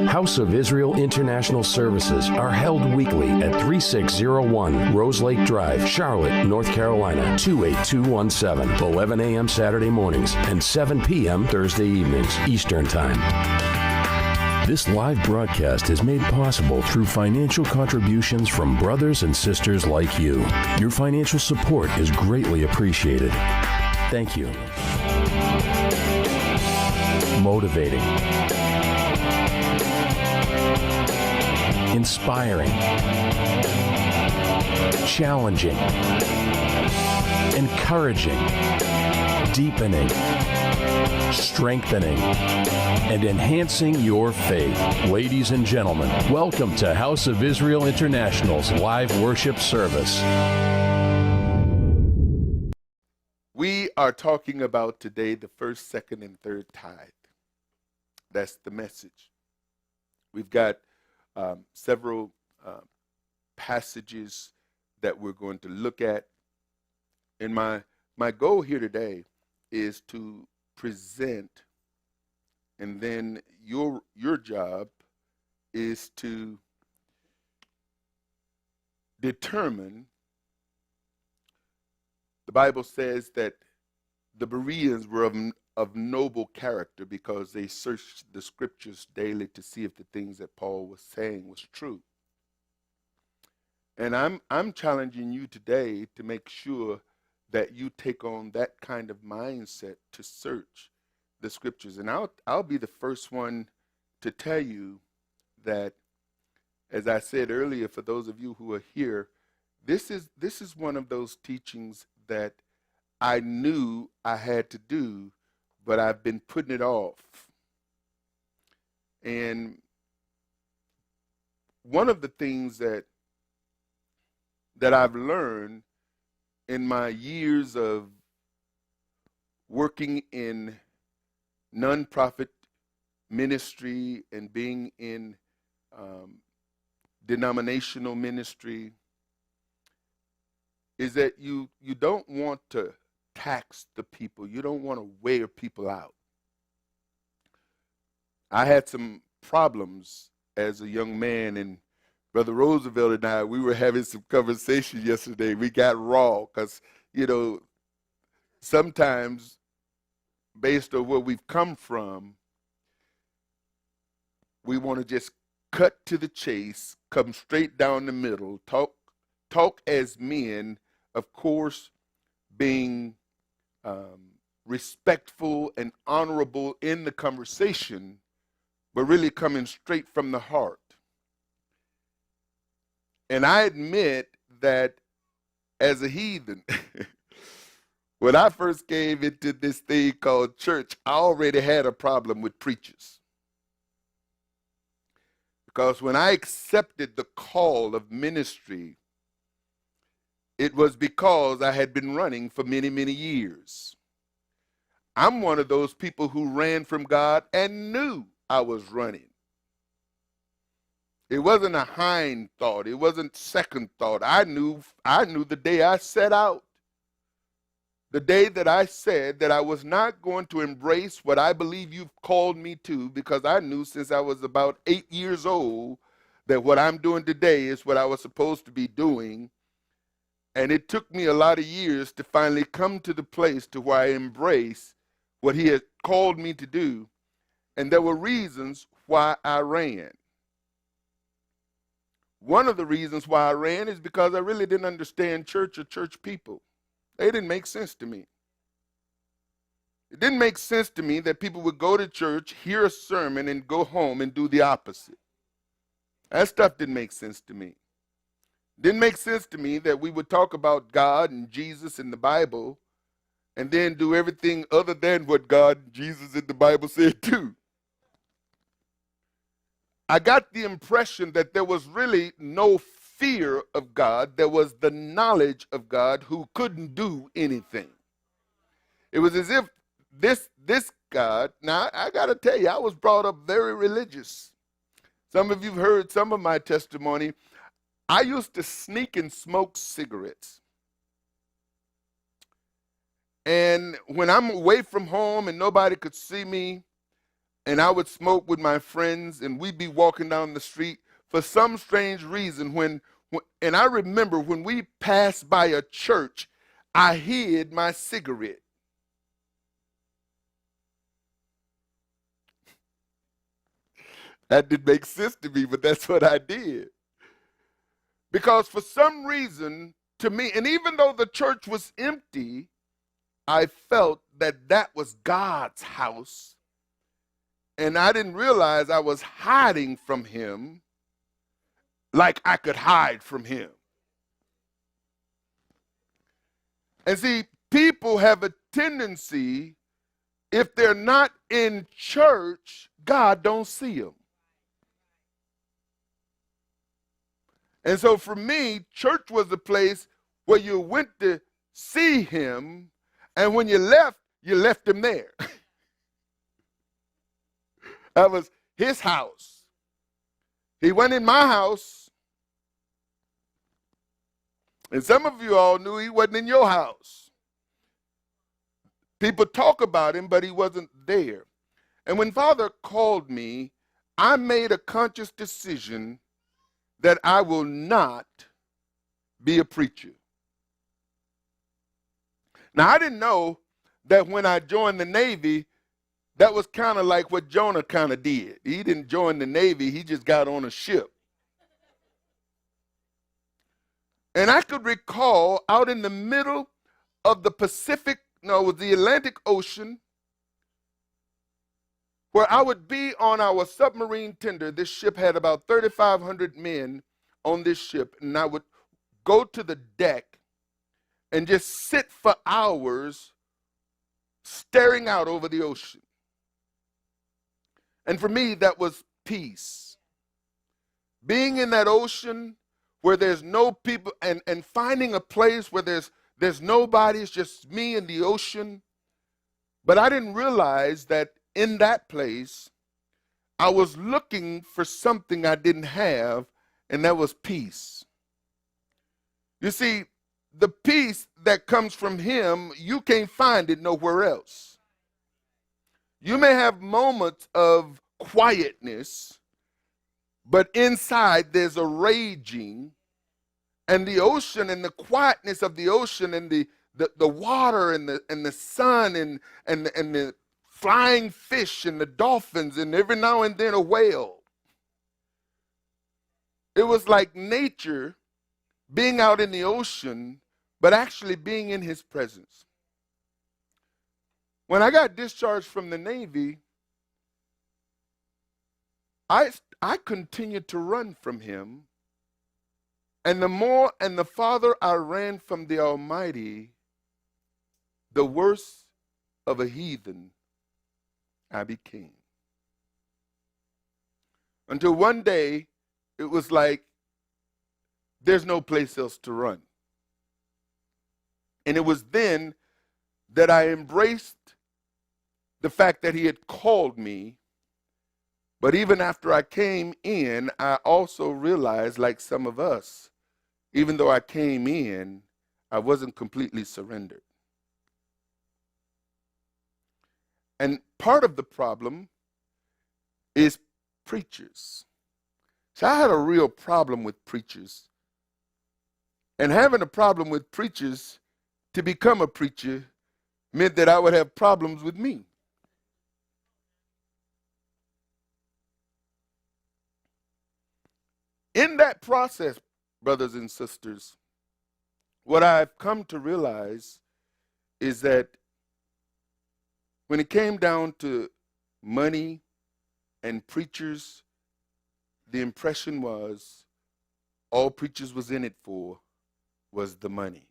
House of Israel International Services are held weekly at 3601 Rose Lake Drive, Charlotte, North Carolina, 28217, 11 a.m. Saturday mornings and 7 p.m. Thursday evenings, Eastern Time. This live broadcast is made possible through financial contributions from brothers and sisters like you. Your financial support is greatly appreciated. Thank you. Motivating. Inspiring. Challenging. Encouraging. Deepening. Strengthening. And enhancing your faith. Ladies and gentlemen, welcome to House of Israel International's live worship service. We are talking about today the first, second, and third tithe. That's the message. We've got several passages that we're going to look at. And my goal here today is to present, and then your job is to determine. The Bible says that the Bereans were of noble character because they searched the scriptures daily to see if the things that Paul was saying was true. And I'm challenging you today to make sure that you take on that kind of mindset to search the scriptures. And I'll be the first one to tell you that, as I said earlier, for those of you who are here, this is one of those teachings that I knew I had to do, but I've been putting it off. And one of the things that I've learned in my years of working in nonprofit ministry and being in denominational ministry is that you don't want to tax the people. You don't want to wear people out. I had some problems as a young man, and Brother Roosevelt and I, we were having some conversation yesterday. We got raw because, sometimes based on where we've come from, we want to just cut to the chase, come straight down the middle, talk as men, of course, being respectful and honorable in the conversation, but really coming straight from the heart. And I admit that as a heathen, when I first came into this thing called church, I already had a problem with preachers. Because when I accepted the call of ministry, it was because I had been running for many, many years. I'm one of those people who ran from God and knew I was running. It wasn't a hind thought. It wasn't second thought. I knew the day I set out, the day that I said that I was not going to embrace what I believe you've called me to, because I knew since I was about 8 years old that what I'm doing today is what I was supposed to be doing. And it took me a lot of years to finally come to the place to where I embrace what he had called me to do. And there were reasons why I ran. One of the reasons why I ran is because I really didn't understand church or church people. They didn't make sense to me. It didn't make sense to me that people would go to church, hear a sermon, and go home and do the opposite. That stuff didn't make sense to me. Didn't make sense to me that we would talk about God and Jesus and the Bible and then do everything other than what God and Jesus and the Bible said do. I got the impression that there was really no fear of God. There was the knowledge of God who couldn't do anything. It was as if this God, now I got to tell you, I was brought up very religious. Some of you have heard some of my testimony. I used to sneak and smoke cigarettes. And when I'm away from home and nobody could see me, and I would smoke with my friends, and we'd be walking down the street. For some strange reason, and I remember when we passed by a church, I hid my cigarette. That didn't make sense to me, but that's what I did. Because for some reason, to me, and even though the church was empty, I felt that that was God's house. And I didn't realize I was hiding from him like I could hide from him. And see, people have a tendency, if they're not in church, God don't see them. And so for me, church was a place where you went to see him, and when you left him there. That was his house. He went in my house, and some of you all knew he wasn't in your house. People talk about him, but he wasn't there. And when Father called me, I made a conscious decision that I will not be a preacher. Now, I didn't know that when I joined the Navy, that was kind of like what Jonah kind of did. He didn't join the Navy, he just got on a ship. And I could recall out in the middle of the the Atlantic Ocean, where I would be on our submarine tender. This ship had about 3,500 men on this ship, and I would go to the deck and just sit for hours staring out over the ocean. And for me, that was peace. Being in that ocean where there's no people, and finding a place where there's nobody, it's just me and the ocean. But I didn't realize that in that place, I was looking for something I didn't have, and that was peace. You see, the peace that comes from him, you can't find it nowhere else. You may have moments of quietness, but inside there's a raging, and the ocean and the quietness of the ocean and the water and the sun and the flying fish and the dolphins and every now and then a whale. It was like nature being out in the ocean, but actually being in his presence. When I got discharged from the Navy, I continued to run from him. And the more and the farther I ran from the Almighty, the worse of a heathen I became. Until one day, it was like, there's no place else to run. And it was then that I embraced the fact that he had called me. But even after I came in, I also realized, like some of us, even though I came in, I wasn't completely surrendered. And part of the problem is preachers. So I had a real problem with preachers. And having a problem with preachers, to become a preacher, meant that I would have problems with me. In that process, brothers and sisters, what I've come to realize is that when it came down to money and preachers, the impression was all preachers was in it for was the money.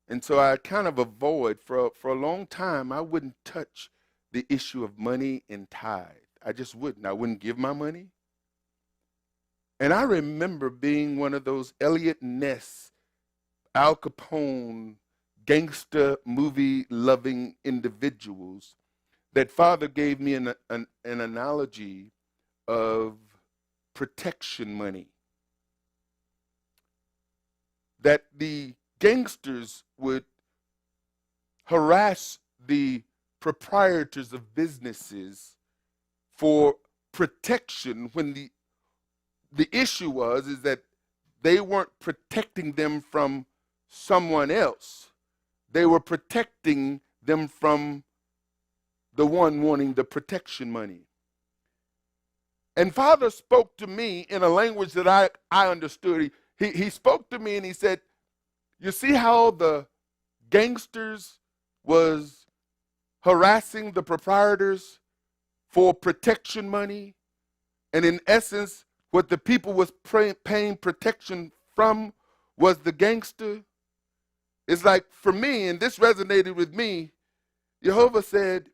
And so I kind of avoid, for a long time, I wouldn't touch the issue of money and tithe. I just wouldn't. I wouldn't give my money. And I remember being one of those Elliot Ness, Al Capone, gangster movie loving individuals that Father gave me an analogy of protection money. That the gangsters would harass the proprietors of businesses for protection when the issue was is that they weren't protecting them from someone else. They were protecting them from the one wanting the protection money. And Father spoke to me in a language that I understood. He spoke to me and he said, you see how the gangsters was harassing the proprietors for protection money? And in essence, what the people was paying protection from was the gangster. It's like for me, and this resonated with me, Jehovah said,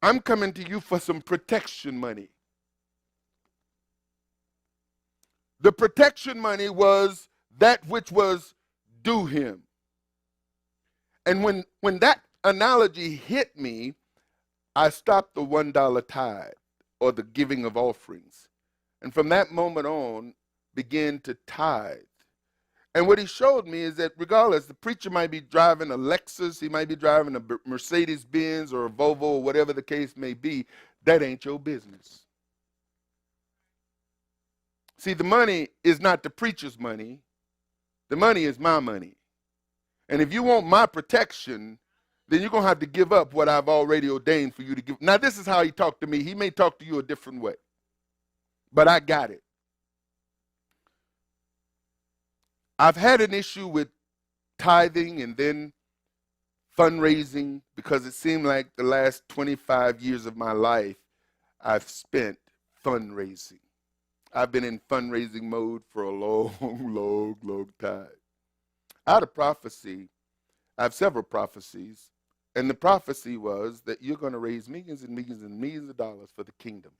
I'm coming to you for some protection money. The protection money was that which was due him. And when that analogy hit me, I stopped the $1 tithe or the giving of offerings. And from that moment on, began to tithe. And what he showed me is that regardless, the preacher might be driving a Lexus, he might be driving a Mercedes-Benz or a Volvo or whatever the case may be, that ain't your business. See, the money is not the preacher's money. The money is my money. And if you want my protection, then you're going to have to give up what I've already ordained for you to give. Now, this is how he talked to me. He may talk to you a different way, but I got it. I've had an issue with tithing and then fundraising because it seemed like the last 25 years of my life I've spent fundraising. I've been in fundraising mode for a long time. I had a prophecy. I have several prophecies. And the prophecy was that you're going to raise millions and millions and millions of dollars for the kingdom.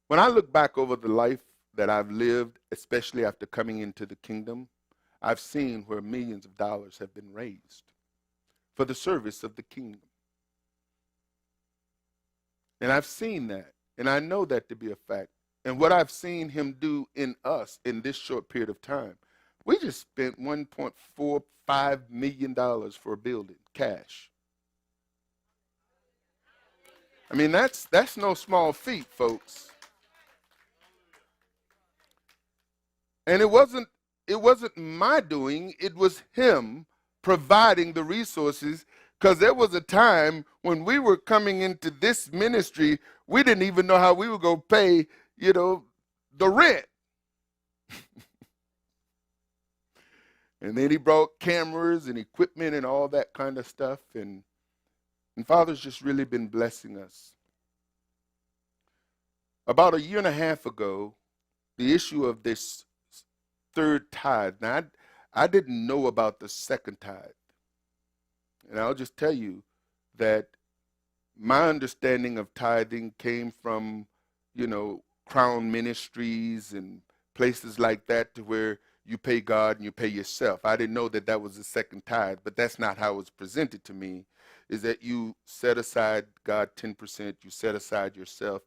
When I look back over the life that I've lived, especially after coming into the kingdom, I've seen where millions of dollars have been raised for the service of the kingdom. And I've seen that, and I know that to be a fact. And what I've seen him do in us in this short period of time, we just spent $1.45 million for a building, cash. I mean, that's no small feat, folks. And it wasn't my doing, it was him providing the resources, because there was a time when we were coming into this ministry, we didn't even know how we were going to pay, the rent. And then he brought cameras and equipment and all that kind of stuff, and Father's just really been blessing us. About a year and a half ago, the issue of this third tithe. Now, I didn't know about the second tithe. And I'll just tell you that my understanding of tithing came from, Crown Ministries and places like that, to where you pay God and you pay yourself. I didn't know that that was the second tithe, but that's not how it was presented to me, is that you set aside God 10%, you set aside yourself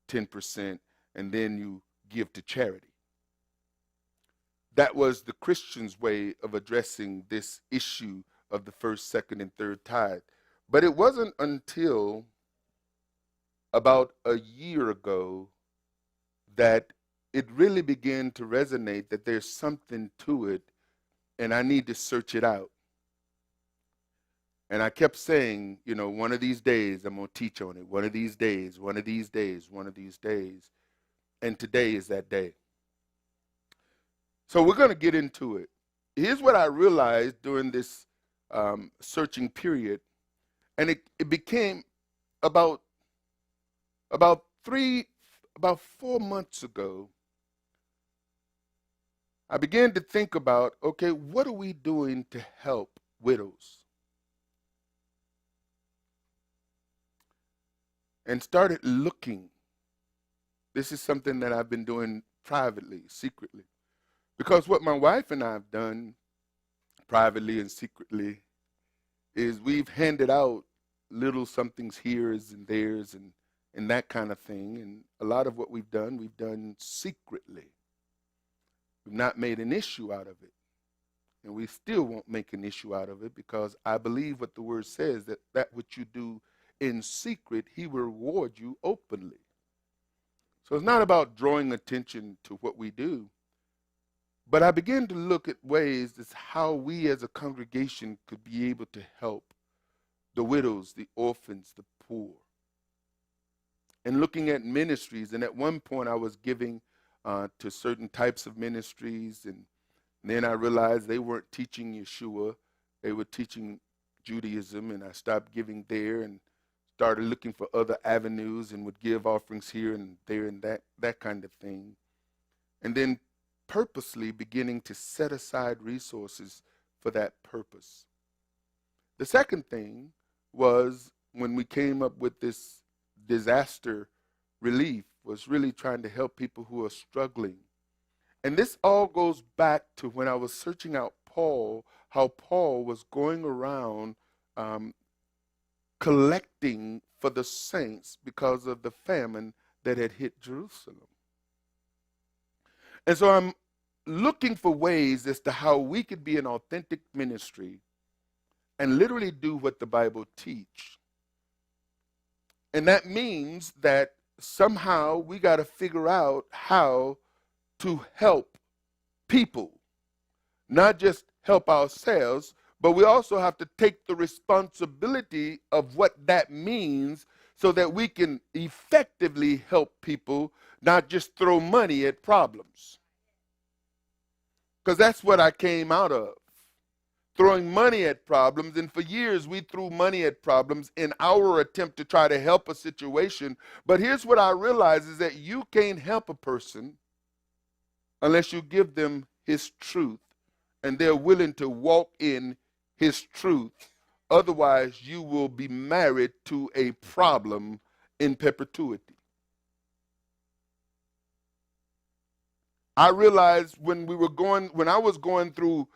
10%, and then you give to charity. That was the Christian's way of addressing this issue of the first, second, and third tithe. But it wasn't until about a year ago that it really began to resonate that there's something to it, and I need to search it out. And I kept saying, one of these days I'm going to teach on it. One of these days, one of these days, one of these days. And today is that day. So we're going to get into it. Here's what I realized during this searching period. And it became about 4 months ago, I began to think about, okay, what are we doing to help widows? And started looking. This is something that I've been doing privately, secretly. Because what my wife and I have done privately and secretly is we've handed out little somethings here's and there's and that kind of thing. And a lot of what we've done secretly. We've not made an issue out of it. And we still won't make an issue out of it because I believe what the word says, that that which you do in secret, he will reward you openly. So it's not about drawing attention to what we do. But I began to look at ways as how we as a congregation could be able to help the widows, the orphans, the poor. And looking at ministries, and at one point I was giving to certain types of ministries, and then I realized they weren't teaching Yeshua, they were teaching Judaism, and I stopped giving there and started looking for other avenues and would give offerings here and there and that kind of thing. And then purposely beginning to set aside resources for that purpose. The second thing was when we came up with this disaster relief, was really trying to help people who are struggling. And this all goes back to when I was searching out Paul, how Paul was going around collecting for the saints because of the famine that had hit Jerusalem. And so I'm looking for ways as to how we could be an authentic ministry and literally do what the Bible teach. And that means that somehow we got to figure out how to help people, not just help ourselves, but we also have to take the responsibility of what that means so that we can effectively help people, not just throw money at problems. Because that's what I came out of, throwing money at problems. And for years, we threw money at problems in our attempt to try to help a situation. But here's what I realize is that you can't help a person unless you give them his truth and they're willing to walk in his truth. Otherwise, you will be married to a problem in perpetuity. I realized when I was going through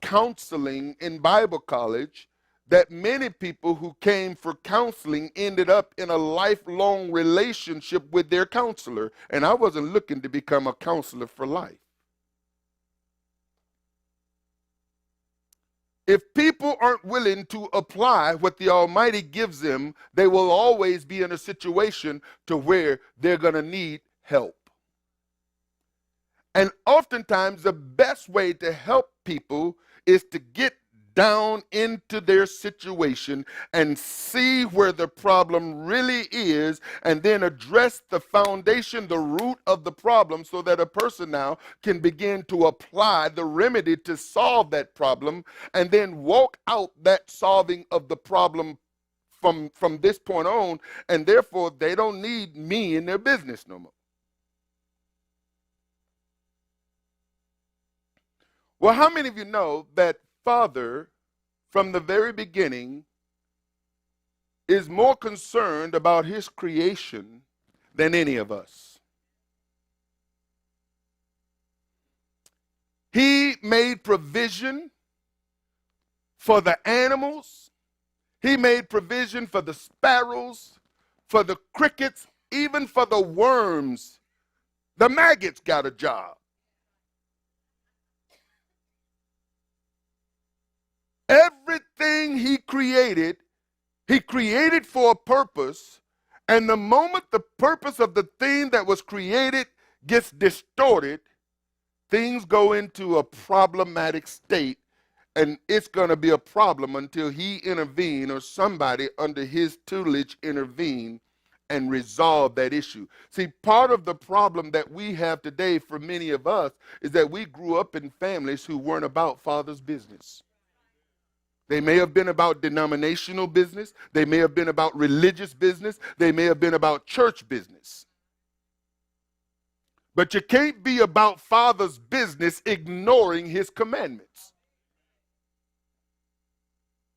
counseling in Bible college, that many people who came for counseling ended up in a lifelong relationship with their counselor. And I wasn't looking to become a counselor for life. If people aren't willing to apply what the Almighty gives them, they will always be in a situation to where they're going to need help. And oftentimes the best way to help people is to get down into their situation and see where the problem really is, and then address the foundation, the root of the problem, so that a person now can begin to apply the remedy to solve that problem, and then walk out that solving of the problem from this point on, and therefore they don't need me in their business no more. Well, how many of you know that Father, from the very beginning, is more concerned about his creation than any of us? He made provision for the animals. He made provision for the sparrows, for the crickets, even for the worms. The maggots got a job. Everything he created for a purpose, and the moment the purpose of the thing that was created gets distorted, things go into a problematic state, and it's going to be a problem until he intervene or somebody under his tutelage intervene and resolve that issue. See, part of the problem that we have today for many of us is that we grew up in families who weren't about Father's business. They may have been about denominational business. They may have been about religious business. They may have been about church business. But you can't be about Father's business ignoring his commandments.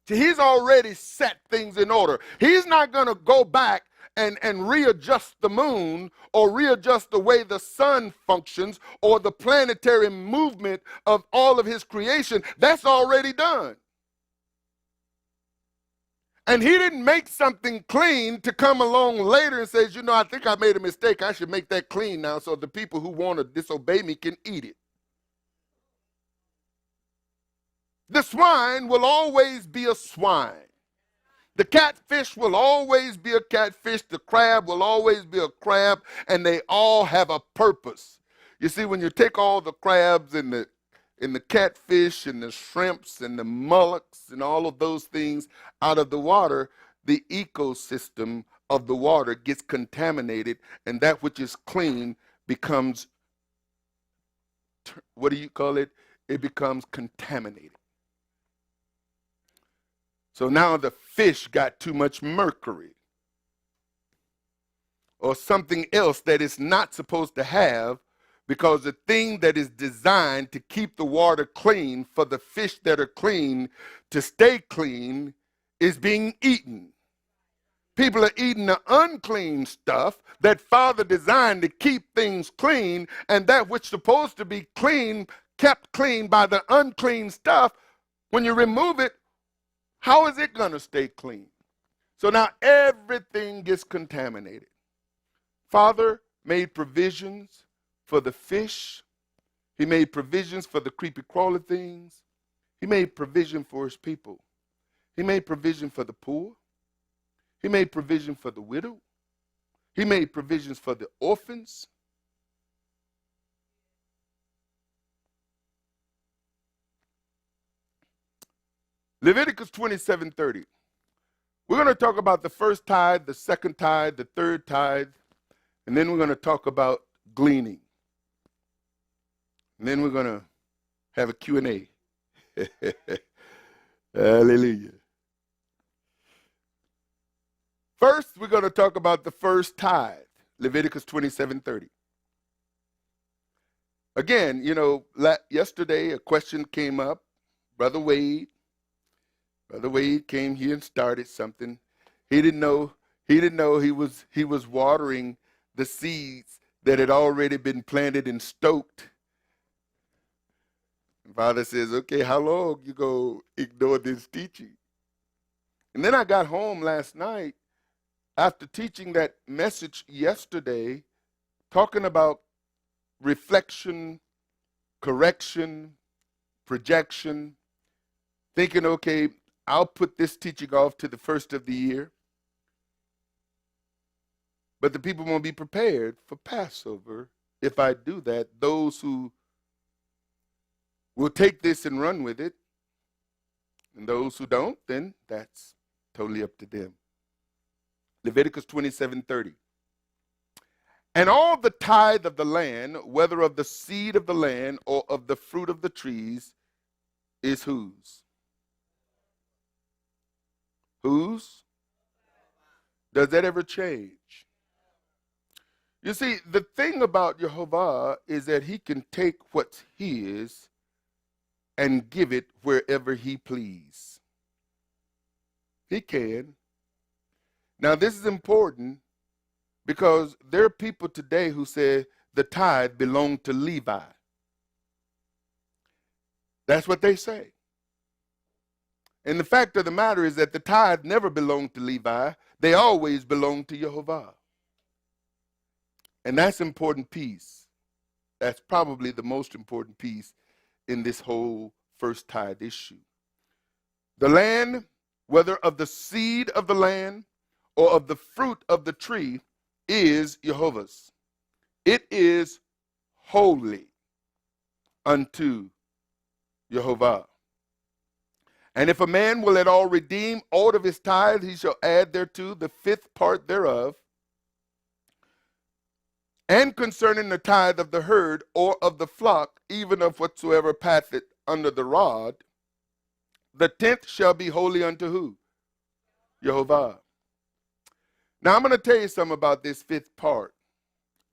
See, he's already set things in order. He's not going to go back and readjust the moon or readjust the way the sun functions or the planetary movement of all of his creation. That's already done. And he didn't make something clean to come along later and says, you know, I think I made a mistake. I should make that clean now so the people who want to disobey me can eat it. The swine will always be a swine. The catfish will always be a catfish. The crab will always be a crab, and they all have a purpose. You see, when you take all the crabs and the catfish and the shrimps and the mollusks and all of those things out of the water, the ecosystem of the water gets contaminated, and that which is clean becomes, what do you call it? It becomes contaminated. So now the fish got too much mercury or something else that it's not supposed to have, because the thing that is designed to keep the water clean for the fish that are clean to stay clean is being eaten. People are eating the unclean stuff that Father designed to keep things clean, and that which is supposed to be clean, kept clean by the unclean stuff, when you remove it, how is it going to stay clean? So now everything gets contaminated. Father made provisions for the fish. He made provisions for the creepy crawly things. He made provision for his people. He made provision for the poor. He made provision for the widow. He made provisions for the orphans. Leviticus 27:30. We're going to talk about the first tithe, the second tithe, the third tithe, and then we're going to talk about gleaning. And then we're going to have a Q&A. Hallelujah. First, we're going to talk about the first tithe, Leviticus 27:30. Again, yesterday a question came up. Brother Wade came here and started something. He didn't know he was watering the seeds that had already been planted and stoked. And Father says, okay, how long you go ignore this teaching? And then I got home last night after teaching that message yesterday, talking about reflection, correction, projection, thinking, okay, I'll put this teaching off to the first of the year. But the people won't be prepared for Passover if I do that. Those who will take this and run with it, and those who don't, then that's totally up to them. Leviticus 27:30. And all the tithe of the land, whether of the seed of the land or of the fruit of the trees, is whose? Whose? Does that ever change? You see, the thing about YeHoVaH is that he can take what's his and give it wherever he please. He can. Now, this is important because there are people today who say the tithe belonged to Levi. That's what they say. And the fact of the matter is that the tithe never belonged to Levi. They always belonged to YeHoVaH. And that's an important piece. That's probably the most important piece in this whole first tithe issue. The land, whether of the seed of the land or of the fruit of the tree, is Jehovah's. It is holy unto YeHoVaH. And if a man will at all redeem aught of his tithe, he shall add thereto the fifth part thereof. And concerning the tithe of the herd or of the flock, even of whatsoever passeth under the rod, the tenth shall be holy unto who? YeHoVaH. Now I'm going to tell you something about this fifth part.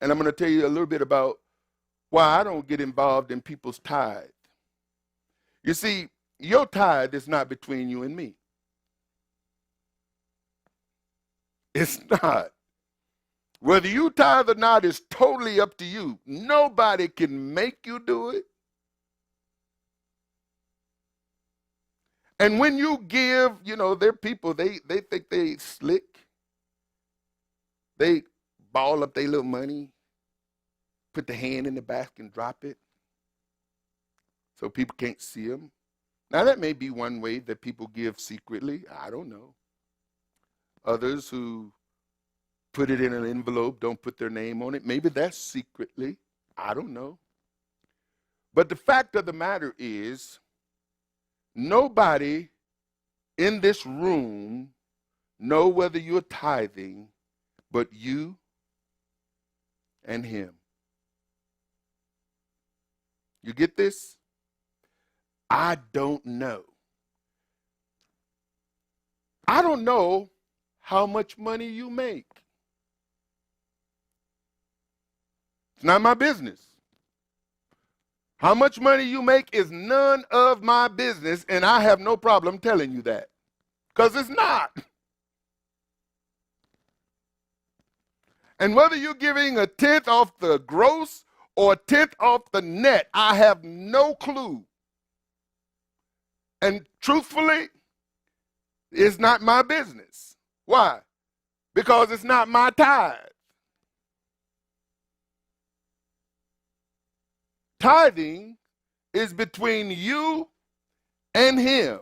And I'm going to tell you a little bit about why I don't get involved in people's tithe. You see, your tithe is not between you and me. It's not. Whether you tithe or not is totally up to you. Nobody can make you do it. And when you give, there are people, they think they slick. They ball up their little money, put the hand in the basket and drop it so people can't see them. Now, that may be one way that people give secretly. I don't know. Others who put it in an envelope, don't put their name on it. Maybe that's secretly. I don't know. But the fact of the matter is, nobody in this room know whether you're tithing but you and him. You get this? I don't know. I don't know how much money you make. It's not my business. How much money you make is none of my business, and I have no problem telling you that, because it's not. And whether you're giving a tenth off the gross or a tenth off the net, I have no clue. And truthfully, it's not my business. Why? Because it's not my tithe. Tithing is between you and him.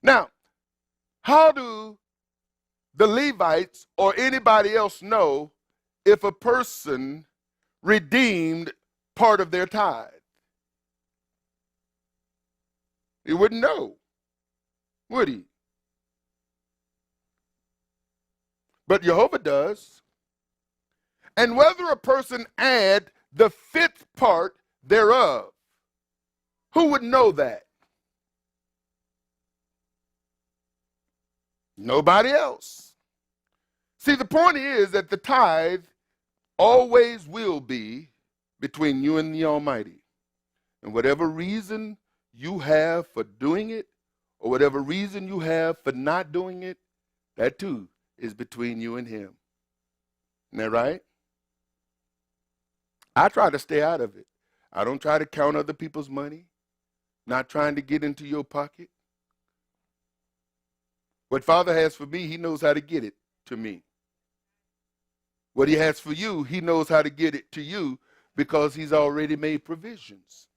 Now, how do the Levites or anybody else know if a person redeemed part of their tithe? He wouldn't know, would he? But Jehovah does. And whether a person add the fifth part thereof, who would know that? Nobody else. See, the point is that the tithe always will be between you and the Almighty. And whatever reason you have for doing it, or whatever reason you have for not doing it, that too is between you and him. Isn't that right? I try to stay out of it. I don't try to count other people's money, not trying to get into your pocket. What Father has for me, he knows how to get it to me. What he has for you, he knows how to get it to you because he's already made provisions.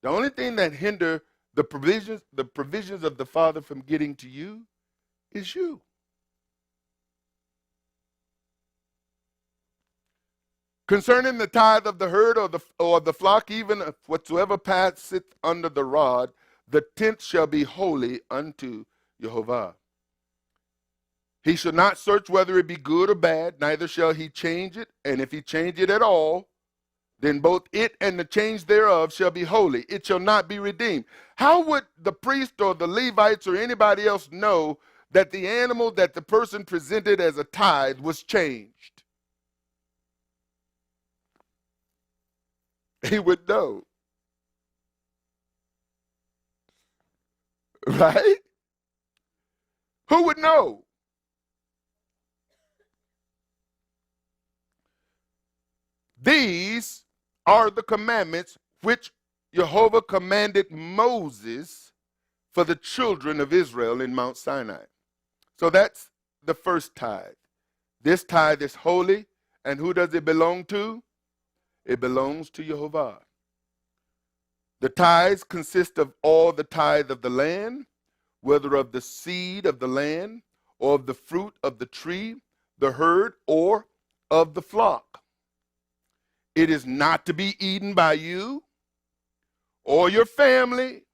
The only thing that hinder the provisions of the Father from getting to you is you. Concerning the tithe of the herd or the flock, even whatsoever passeth under the rod, the tenth shall be holy unto Jehovah. He shall not search whether it be good or bad, neither shall he change it. And if he change it at all, then both it and the change thereof shall be holy. It shall not be redeemed. How would the priest or the Levites or anybody else know that the animal that the person presented as a tithe was changed? He would know. Right? Who would know? These are the commandments which Jehovah commanded Moses for the children of Israel in Mount Sinai. So that's the first tithe. This tithe is holy, and who does it belong to? It belongs to Jehovah. The tithes consist of all the tithe of the land, whether of the seed of the land, or of the fruit of the tree, the herd, or of the flock. It is not to be eaten by you or your family.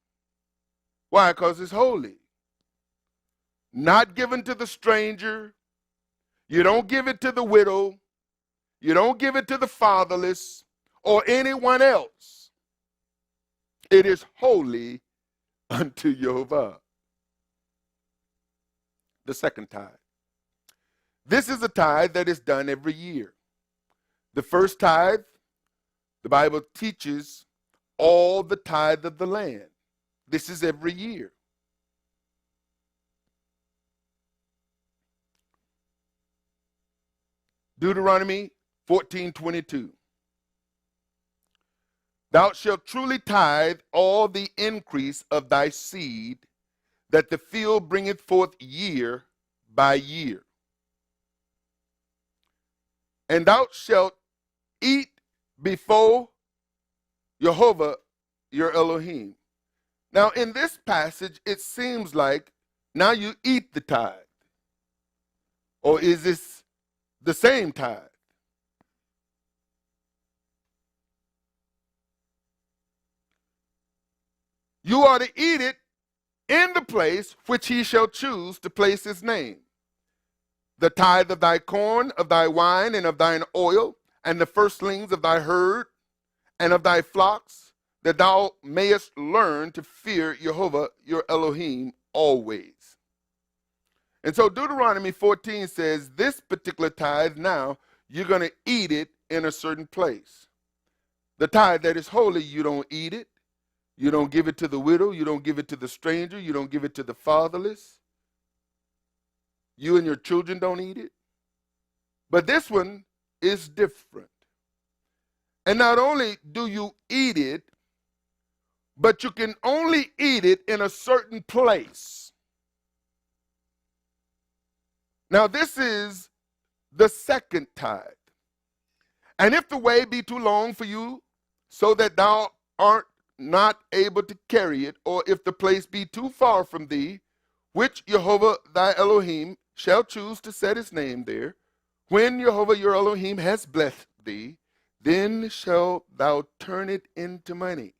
Why? Because it's holy. Not given to the stranger. You don't give it to the widow. You don't give it to the fatherless or anyone else. It is holy unto Jehovah. The second tithe. This is a tithe that is done every year. The first tithe, the Bible teaches all the tithe of the land. This is every year. Deuteronomy 14:22. Thou shalt truly tithe all the increase of thy seed, that the field bringeth forth year by year. And thou shalt eat before Jehovah your Elohim. Now, in this passage, it seems like now you eat the tithe. Or is this the same tithe? You are to eat it in the place which he shall choose to place his name. The tithe of thy corn, of thy wine, and of thine oil, and the firstlings of thy herd, and of thy flocks, that thou mayest learn to fear Jehovah your Elohim always. And so Deuteronomy 14 says this particular tithe now, you're going to eat it in a certain place. The tithe that is holy, you don't eat it. You don't give it to the widow. You don't give it to the stranger. You don't give it to the fatherless. You and your children don't eat it. But this one is different. And not only do you eat it, but you can only eat it in a certain place. Now, this is the second tithe. And if the way be too long for you, so that thou art not able to carry it, or if the place be too far from thee, which Jehovah thy Elohim shall choose to set his name there, when Jehovah your Elohim has blessed thee, then shalt thou turn it into money,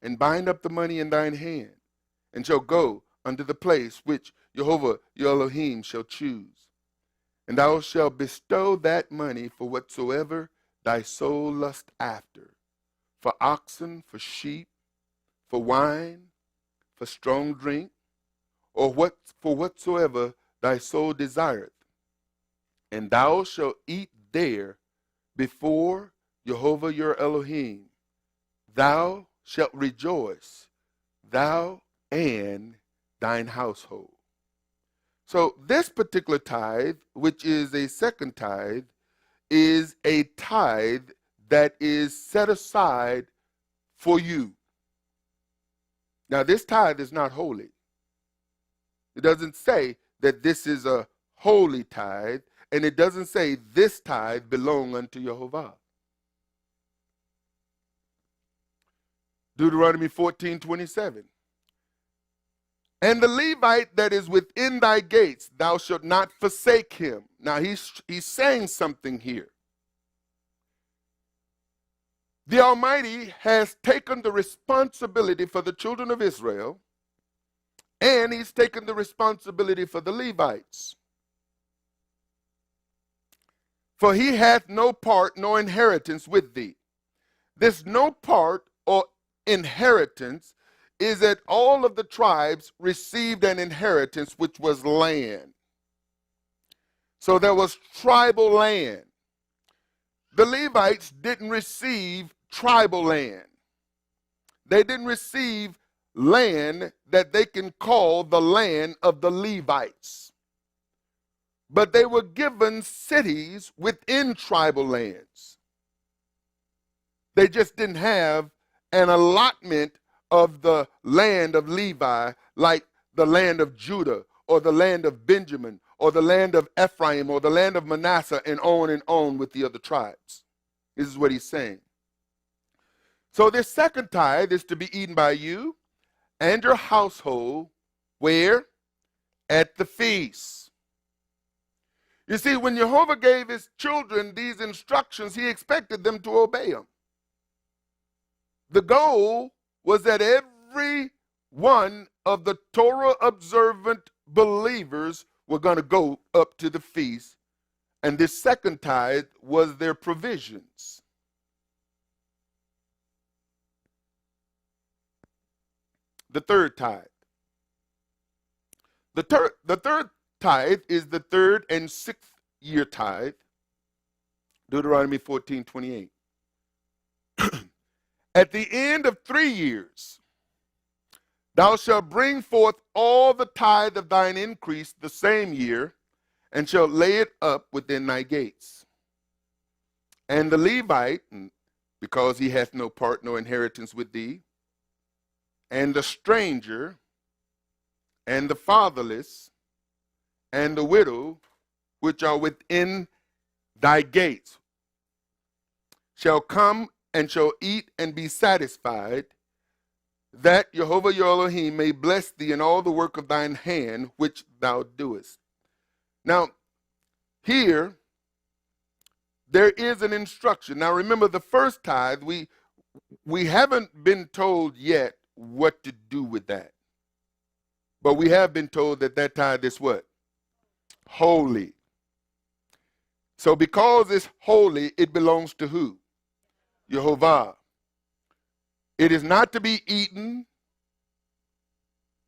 and bind up the money in thine hand, and shall go unto the place which Jehovah your Elohim shall choose. And thou shalt bestow that money for whatsoever thy soul lust after, for oxen, for sheep, for wine, for strong drink, or for whatsoever thy soul desireth. And thou shalt eat there before Jehovah your Elohim. Thou shalt rejoice, thou and thine household. So this particular tithe, which is a second tithe, is a tithe that is set aside for you. Now, this tithe is not holy. It doesn't say that this is a holy tithe, and it doesn't say this tithe belong unto Jehovah. Deuteronomy 14:27. And the Levite that is within thy gates, thou shalt not forsake him. Now, he's saying something here. The Almighty has taken the responsibility for the children of Israel, and he's taken the responsibility for the Levites. For he hath no part nor inheritance with thee. This no part or inheritance is that all of the tribes received an inheritance, which was land. So there was tribal land. The Levites didn't receive tribal land. They didn't receive land that they can call the land of the Levites. But they were given cities within tribal lands. They just didn't have an allotment of the land of Levi like the land of Judah or the land of Benjamin or the land of Ephraim or the land of Manasseh, and on with the other tribes. This is what he's saying. So this second tithe is to be eaten by you and your household. Where? At the feast. You see, when Jehovah gave his children these instructions, he expected them to obey them. The goal was that every one of the Torah observant believers were going to go up to the feast, and this second tithe was their provisions. The third tithe. The third tithe is the third and sixth year tithe. Deuteronomy 14:28. At the end of 3 years, thou shalt bring forth all the tithe of thine increase the same year, and shalt lay it up within thy gates. And the Levite, because he hath no part nor inheritance with thee, and the stranger, and the fatherless, and the widow, which are within thy gates, shall come and shall eat and be satisfied. that Jehovah your Elohim may bless thee in all the work of thine hand which thou doest. Now, here, there is an instruction. Now, remember, the first tithe, we haven't been told yet what to do with that. But we have been told that that tithe is what? Holy. So because it's holy, it belongs to who? YeHoVaH. It is not to be eaten,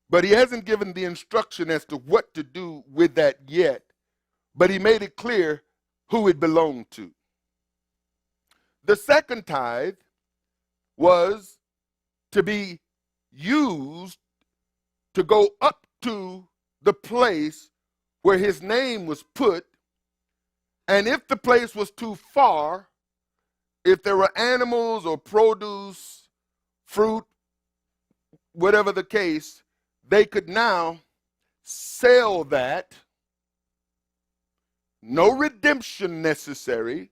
but he hasn't given the instruction as to what to do with that yet. But he made it clear who it belonged to. The second tithe was to be used to go up to the place where his name was put. And if the place was too far, if there were animals or produce, fruit, whatever the case, they could now sell that. No redemption necessary.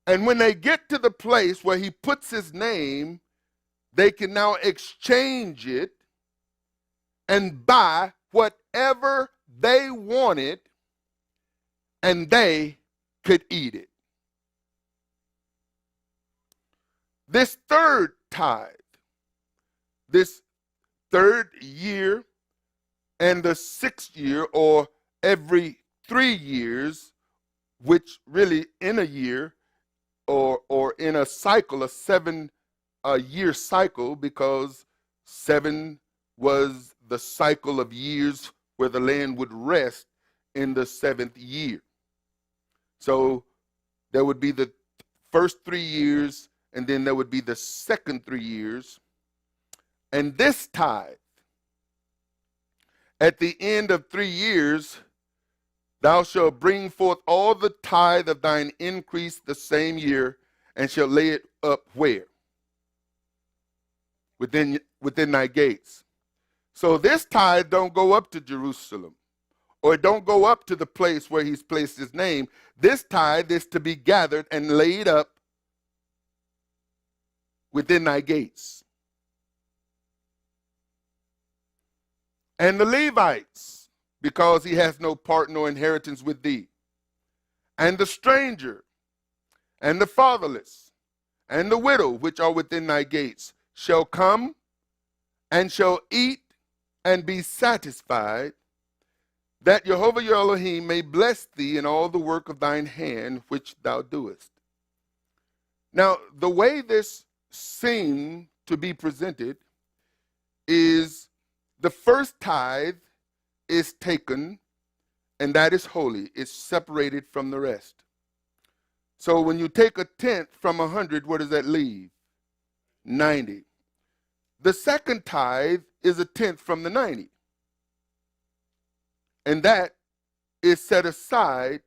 And when they get to the place where he puts his name, they can now exchange it and buy whatever they wanted, and they could eat it. This third tithe, this third year and the sixth year, or every 3 years, which really in a year or in a cycle, a 7-year cycle, because 7 was the cycle of years where the land would rest in the 7th year. So there would be the first 3 years, and then there would be the second 3 years. And this tithe, at the end of 3 years, thou shalt bring forth all the tithe of thine increase the same year, and shalt lay it up where? Within thy gates. So this tithe don't go up to Jerusalem, or it don't go up to the place where he's placed his name. This tithe is to be gathered and laid up within thy gates. And the Levites, because he has no part nor inheritance with thee, and the stranger, and the fatherless, and the widow, which are within thy gates, shall come and shall eat and be satisfied, that Jehovah your Elohim may bless thee in all the work of thine hand which thou doest. Now, the way this seemed to be presented is the first tithe is taken, and that is holy. It's separated from the rest. So when you take a tenth from 100, what does that leave? 90. The second tithe is a tenth from the 90. And that is set aside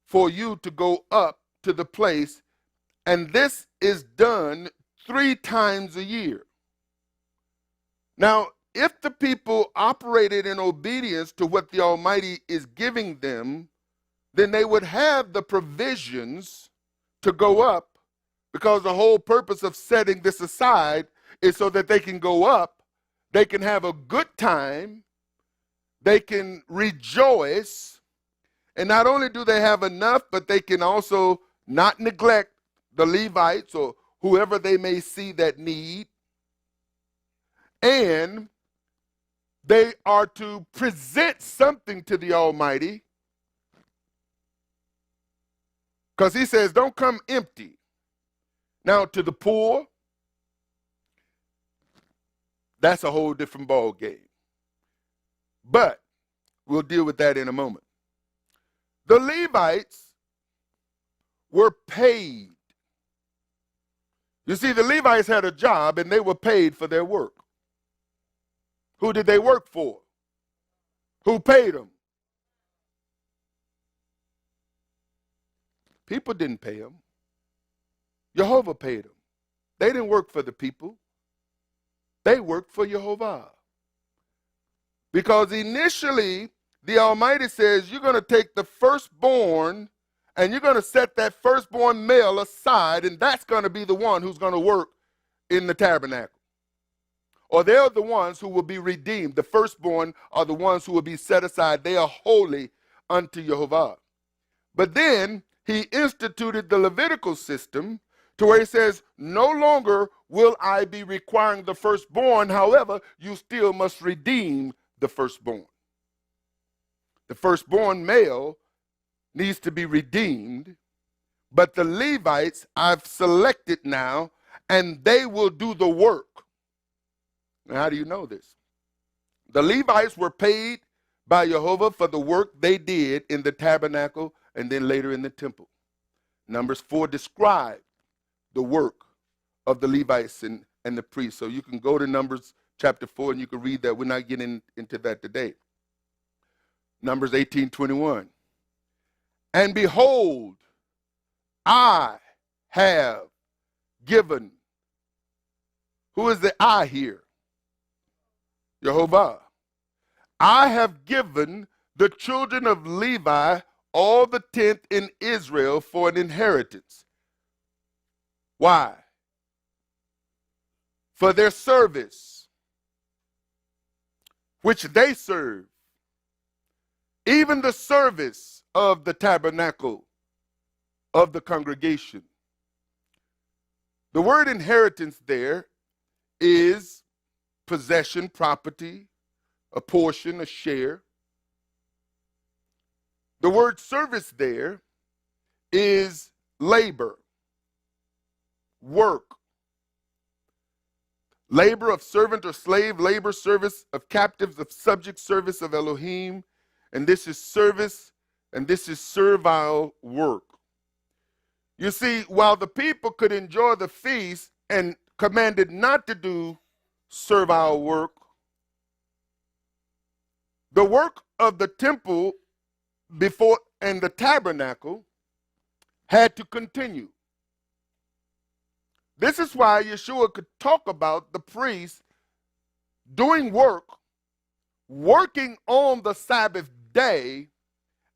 for you to go up to the place, and this is done 3 times a year. Now, if the people operated in obedience to what the Almighty is giving them, then they would have the provisions to go up, because the whole purpose of setting this aside is so that they can go up, they can have a good time, they can rejoice, and not only do they have enough, but they can also not neglect the Levites or whoever they may see that need. And they are to present something to the Almighty, because he says, don't come empty. Now, to the poor, that's a whole different ball game. But we'll deal with that in a moment. The Levites were paid. You see, the Levites had a job, and they were paid for their work. Who did they work for? Who paid them? People didn't pay them. Jehovah paid them. They didn't work for the people. They worked for YeHoVaH. Because initially, the Almighty says, you're going to take the firstborn, and you're going to set that firstborn male aside, and that's going to be the one who's going to work in the tabernacle. Or they're the ones who will be redeemed. The firstborn are the ones who will be set aside. They are holy unto YeHoVaH. But then he instituted the Levitical system to where he says, no longer will I be requiring the firstborn. However, you still must redeem the firstborn. The firstborn male needs to be redeemed, but the Levites I've selected now, and they will do the work. Now, how do you know this? The Levites were paid by Jehovah for the work they did in the tabernacle and then later in the temple. Numbers 4 described the work of the Levites and the priests. So you can go to Numbers chapter 4 and you can read that. We're not getting into that today. Numbers 18:21. And behold, I have given. Who is the I here? YeHoVaH. I have given the children of Levi all the tenth in Israel for an inheritance. Why? For their service, which they serve, even the service of the tabernacle of the congregation. The word inheritance there is possession, property, a portion, a share. The word service there is labor, work. Labor of servant or slave, labor, service of captives, of subject, service of Elohim. And this is service, and this is servile work. You see, while the people could enjoy the feast and commanded not to do servile work, the work of the temple before and the tabernacle had to continue. This is why Yeshua could talk about the priest doing work, working on the Sabbath day,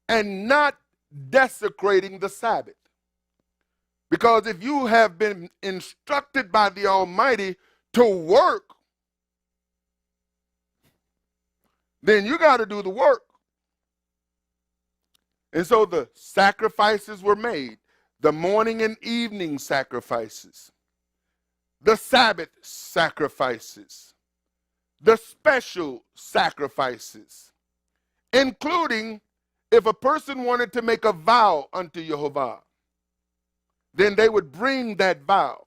and not desecrating the Sabbath. Because if you have been instructed by the Almighty to work, then you got to do the work. And so the sacrifices were made, the morning and evening sacrifices, the Sabbath sacrifices, the special sacrifices, including if a person wanted to make a vow unto YeHoVaH, then they would bring that vow.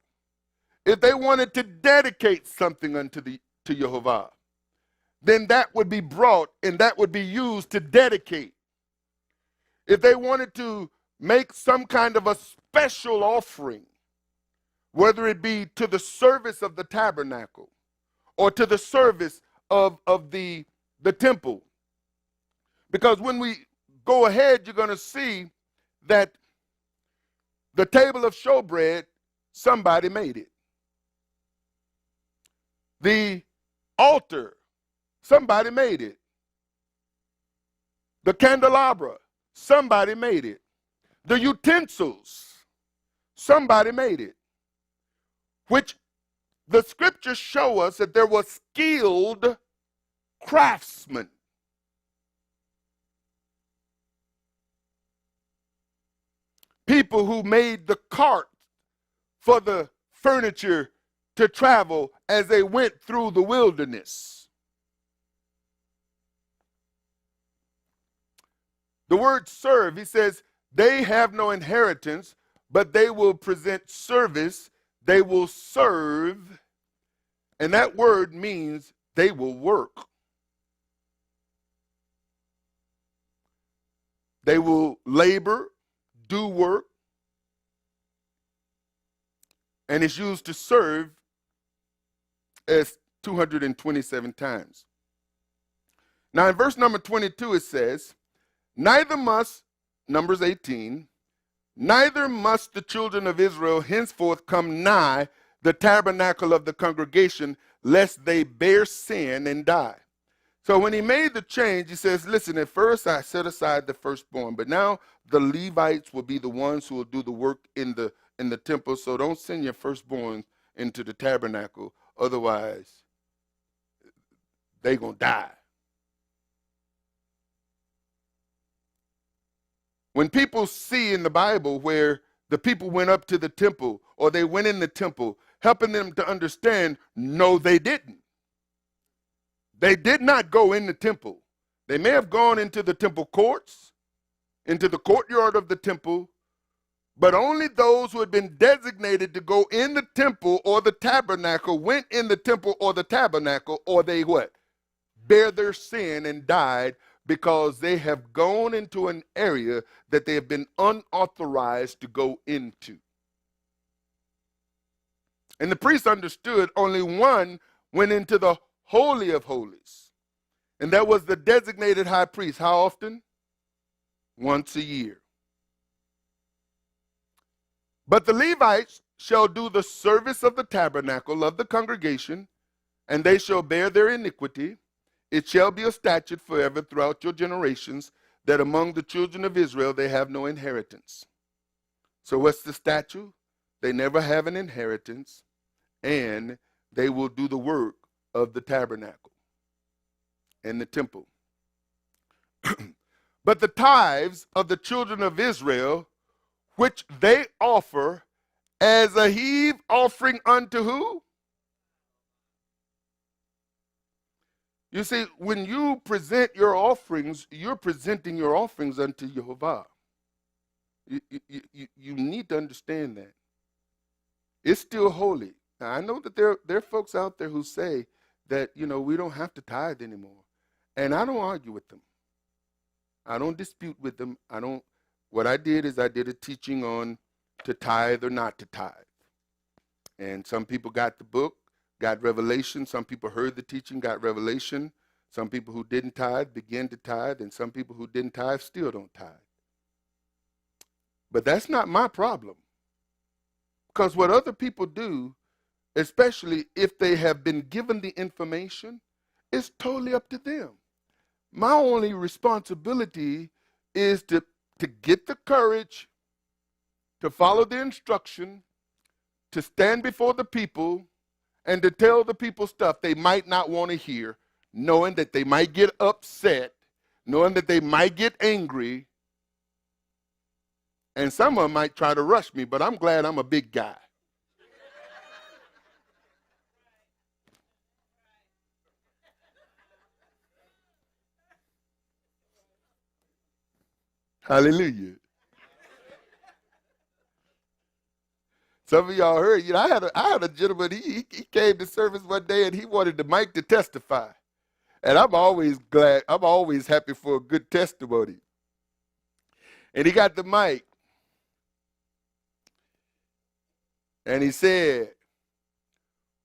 If they wanted to dedicate something to YeHoVaH, then that would be brought and that would be used to dedicate. If they wanted to make some kind of a special offering, whether it be to the service of the tabernacle or to the service of the temple. Because when we go ahead, you're going to see that the table of showbread, somebody made it. The altar, somebody made it. The candelabra, somebody made it. The utensils, somebody made it. Which the scriptures show us that there were skilled craftsmen. People who made the cart for the furniture to travel as they went through the wilderness. The word serve, he says, they have no inheritance, but they will present service. They will serve, and that word means they will work. They will labor, do work, and it's used to serve as 227 times. Now in verse number 22 it says, neither must, Numbers 18, neither must the children of Israel henceforth come nigh the tabernacle of the congregation, lest they bear sin and die. So when he made the change, he says, listen, at first I set aside the firstborn, but now the Levites will be the ones who will do the work in the temple, so don't send your firstborn into the tabernacle. Otherwise, they're going to die. When people see in the Bible where the people went up to the temple or they went in the temple, helping them to understand, no, they didn't. They did not go in the temple. They may have gone into the temple courts, into the courtyard of the temple, but only those who had been designated to go in the temple or the tabernacle went in the temple or the tabernacle, or they what? Bear their sin and died, because they have gone into an area that they have been unauthorized to go into. And the priest understood only one went into the Holy of Holies. And that was the designated high priest. How often? Once a year. But the Levites shall do the service of the tabernacle of the congregation, and they shall bear their iniquity. It shall be a statute forever throughout your generations, that among the children of Israel they have no inheritance. So what's the statute? They never have an inheritance, and they will do the work of the tabernacle and the temple. But the tithes of the children of Israel, which they offer as a heave offering unto who? You see, when you present your offerings, you're presenting your offerings unto YeHoVaH. You need to understand that. It's still holy. Now, I know that there are folks out there who say that, we don't have to tithe anymore. And I don't argue with them. I don't dispute with them. What I did is I did a teaching on to tithe or not to tithe. And some people got the book, got revelation. Some people heard the teaching, got revelation. Some people who didn't tithe began to tithe, and some people who didn't tithe still don't tithe. But that's not my problem. Because what other people do, especially if they have been given the information, is totally up to them. My only responsibility is to get the courage, to follow the instruction, to stand before the people, and to tell the people stuff they might not want to hear, knowing that they might get upset, knowing that they might get angry, and some of them might try to rush me, but I'm glad I'm a big guy. Hallelujah. Some of y'all heard, I had a gentleman, he came to service one day and he wanted the mic to testify. And I'm always happy for a good testimony. And he got the mic. And he said,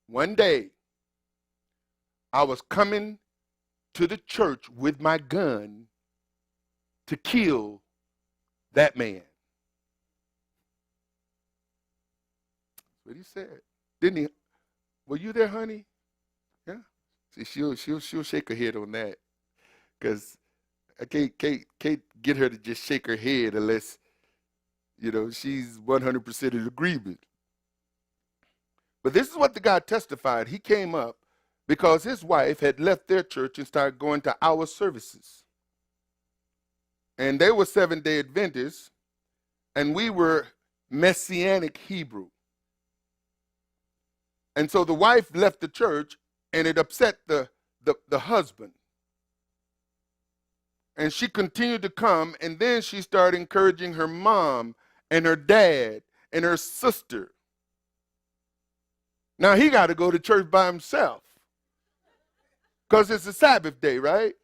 one day I was coming to the church with my gun to kill that man. That's what he said. Didn't he? Were you there, honey? Yeah. See, she'll shake her head on that, because I can't get her to just shake her head unless, she's 100% in agreement. But this is what the guy testified. He came up because his wife had left their church and started going to our services. And they were Seventh-day Adventists, and we were Messianic Hebrew. And so the wife left the church, and it upset the husband. And she continued to come, and then she started encouraging her mom and her dad and her sister. Now he got to go to church by himself because it's a Sabbath day, right?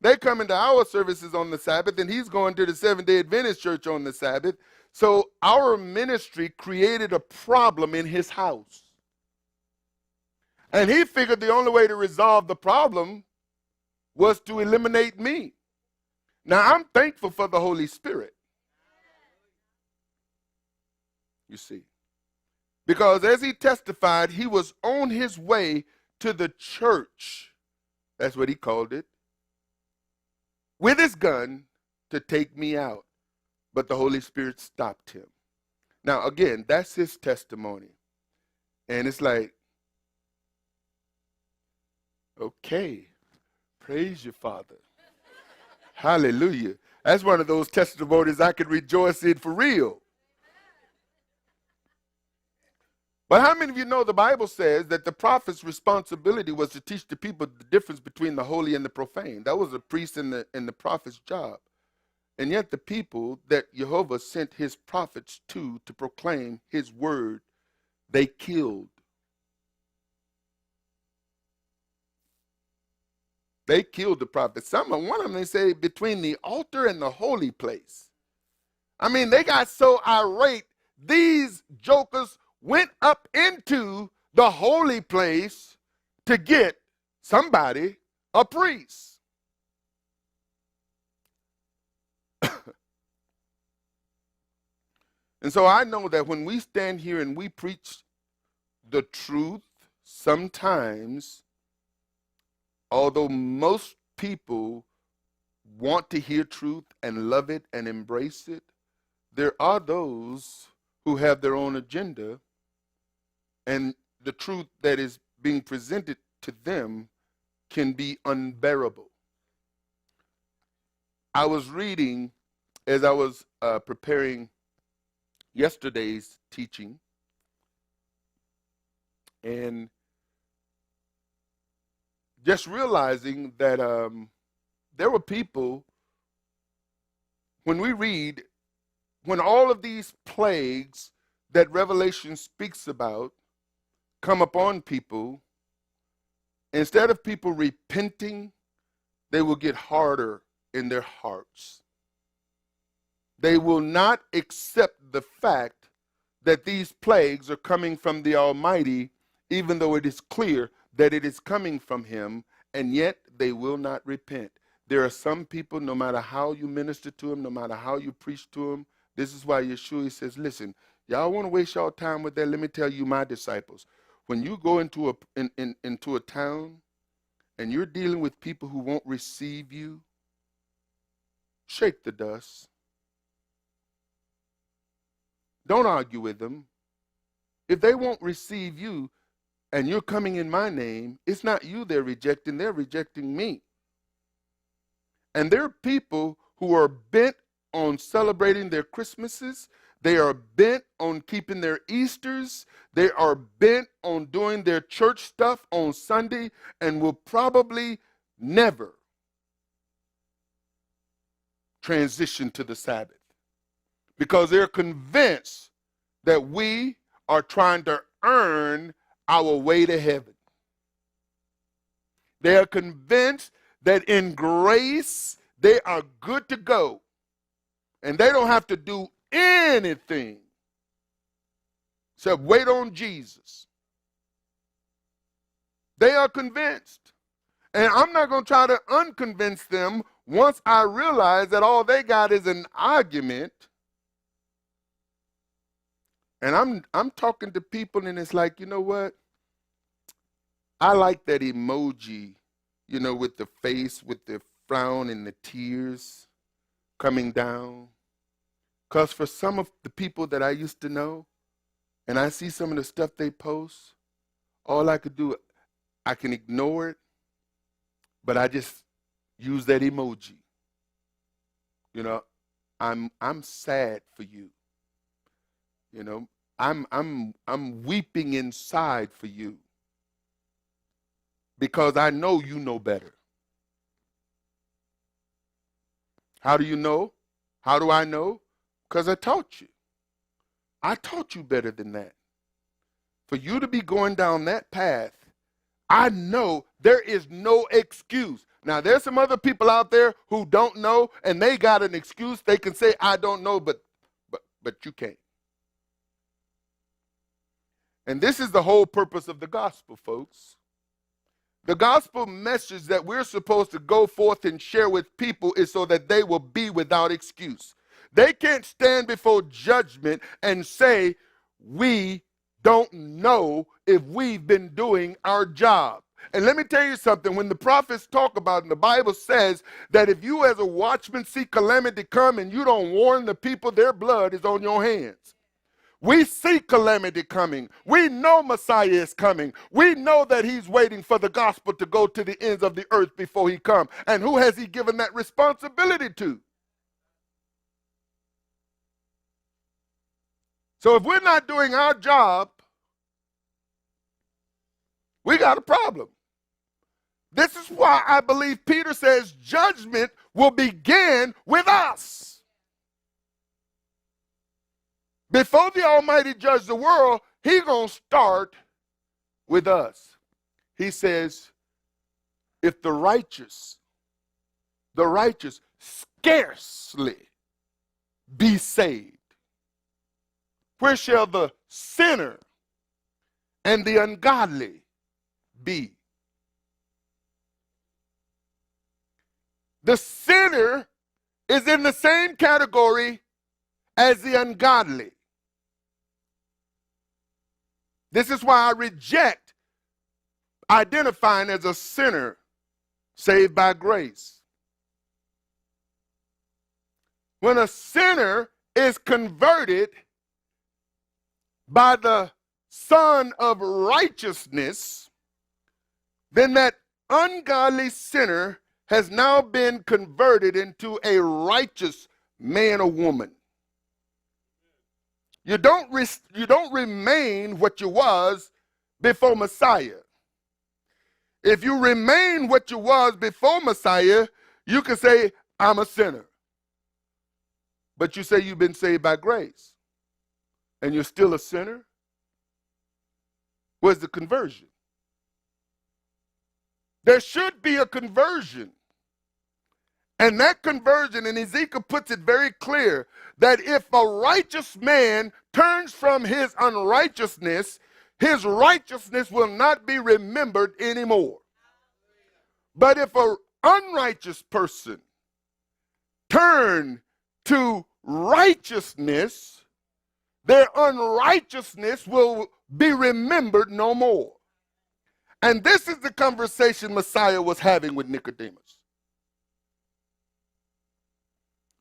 They come into our services on the Sabbath, and he's going to the Seventh-day Adventist church on the Sabbath. So our ministry created a problem in his house. And he figured the only way to resolve the problem was to eliminate me. Now, I'm thankful for the Holy Spirit. You see. Because as he testified, he was on his way to the church. That's what he called it. With his gun to take me out. But the Holy Spirit stopped him. Now, again, that's his testimony. And it's like, okay, praise you, Father. Hallelujah. That's one of those testimonies I could rejoice in for real. But how many of you know the Bible says that the prophet's responsibility was to teach the people the difference between the holy and the profane? That was the priest and the prophet's job. And yet the people that Jehovah sent his prophets to proclaim his word, they killed. They killed the prophets. One of them, they say, between the altar and the holy place. I mean, they got so irate, these jokers went up into the holy place to get somebody, a priest. And so I know that when we stand here and we preach the truth, sometimes, although most people want to hear truth and love it and embrace it, there are those who have their own agenda, and the truth that is being presented to them can be unbearable. I was reading as I was preparing yesterday's teaching, and just realizing that there were people, when we read, when all of these plagues that Revelation speaks about come upon people, instead of people repenting, they will get harder in their hearts. They will not accept the fact that these plagues are coming from the Almighty, even though it is clear that it is coming from him, and yet they will not repent. There are some people, no matter how you minister to them, no matter how you preach to them, this is why Yeshua says, listen, y'all want to waste y'all time with that? Let me tell you, my disciples, when you go into a town and you're dealing with people who won't receive you, shake the dust. Don't argue with them. If they won't receive you and you're coming in my name, it's not you they're rejecting me. And there are people who are bent on celebrating their Christmases. They are bent on keeping their Easters. They are bent on doing their church stuff on Sunday and will probably never transition to the Sabbath because they're convinced that we are trying to earn our way to heaven. They are convinced that in grace they are good to go and they don't have to do anything except wait on Jesus. They are convinced. And I'm not going to try to unconvince them once I realize that all they got is an argument. And I'm talking to people and it's like, you know what? I like that emoji, you know, with the face, with the frown and the tears coming down. Because for some of the people that I used to know, and I see some of the stuff they post, all I could do, I can ignore it, but I just use that emoji. You know, I'm sad for you. You know, I'm weeping inside for you because I know you know better. How do you know? How do I know? Because I taught you. I taught you better than that. For you to be going down that path, I know there is no excuse. Now, there's some other people out there who don't know, and they got an excuse. They can say, I don't know, but you can't. And this is the whole purpose of the gospel, folks. The gospel message that we're supposed to go forth and share with people is so that they will be without excuse. They can't stand before judgment and say, we don't know if we've been doing our job. And let me tell you something, when the prophets talk about it, and the Bible says that if you as a watchman see calamity come and you don't warn the people, their blood is on your hands. We see calamity coming. We know Messiah is coming. We know that he's waiting for the gospel to go to the ends of the earth before he comes. And who has he given that responsibility to? So if we're not doing our job, we got a problem. This is why I believe Peter says judgment will begin with us. Before the Almighty judge the world, he's going to start with us. He says, if the righteous scarcely be saved, where shall the sinner and the ungodly be? The sinner is in the same category as the ungodly. This is why I reject identifying as a sinner saved by grace. When a sinner is converted by the Son of Righteousness, then that ungodly sinner has now been converted into a righteous man or woman. You don't remain what you was before Messiah. If you remain what you was before Messiah, you can say, I'm a sinner. But you say you've been saved by grace, and you're still a sinner? Where's the conversion? There should be a conversion. And that conversion, and Ezekiel puts it very clear, that if a righteous man turns from his unrighteousness, his righteousness will not be remembered anymore. But if an unrighteous person turn to righteousness, their unrighteousness will be remembered no more. And this is the conversation Messiah was having with Nicodemus.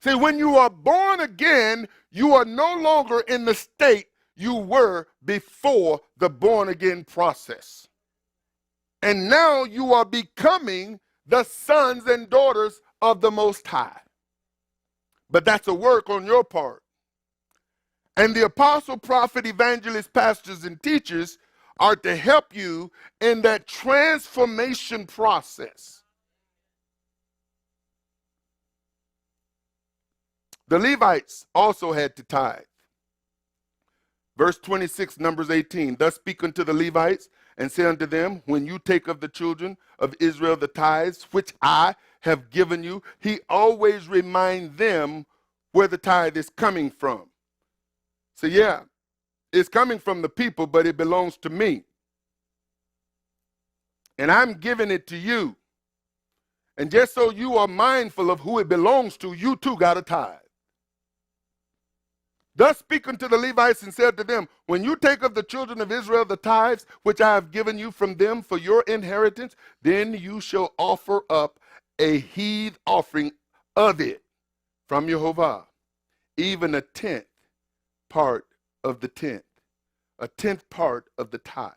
See, when you are born again, you are no longer in the state you were before the born again process. And now you are becoming the sons and daughters of the Most High. But that's a work on your part. And the apostle, prophet, evangelist, pastors, and teachers are to help you in that transformation process. The Levites also had to tithe. Verse 26, Numbers 18, thus speak unto the Levites, and say unto them, when you take of the children of Israel the tithes, which I have given you, he always remind them where the tithe is coming from. So yeah, it's coming from the people, but it belongs to me. And I'm giving it to you. And just so you are mindful of who it belongs to, you too got a tithe. Thus speak unto the Levites and said to them, when you take of the children of Israel the tithes, which I have given you from them for your inheritance, then you shall offer up a heave offering of it from YeHoVaH, even a tenth part of the tenth, a tenth part of the tithe.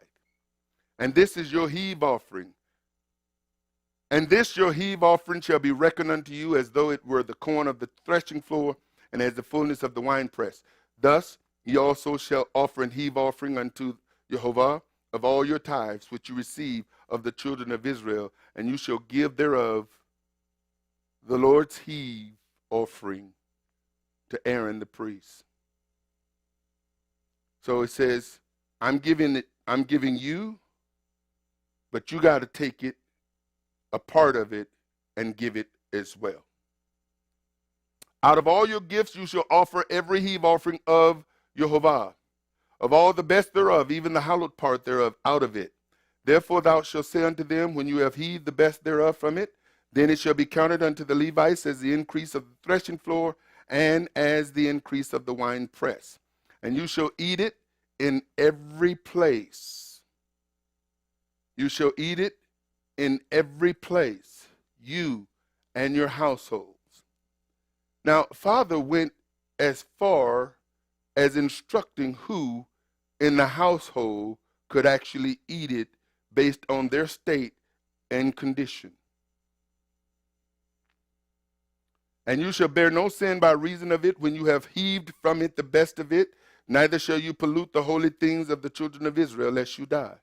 And this is your heave offering. And this your heave offering shall be reckoned unto you as though it were the corn of the threshing floor, and as the fullness of the winepress. Thus ye also shall offer an heave offering unto YeHoVaH of all your tithes which you receive of the children of Israel, and you shall give thereof the Lord's heave offering to Aaron the priest. So it says, I'm giving you, but you got to take it, a part of it, and give it as well. Out of all your gifts you shall offer every heave offering of YeHoVaH, of all the best thereof, even the hallowed part thereof, out of it. Therefore thou shalt say unto them, when you have heaved the best thereof from it, then it shall be counted unto the Levites as the increase of the threshing floor, and as the increase of the winepress. And you shall eat it in every place. You shall eat it in every place, you and your household. Now, Father went as far as instructing who in the household could actually eat it based on their state and condition. And you shall bear no sin by reason of it when you have heaved from it the best of it, neither shall you pollute the holy things of the children of Israel, lest you die.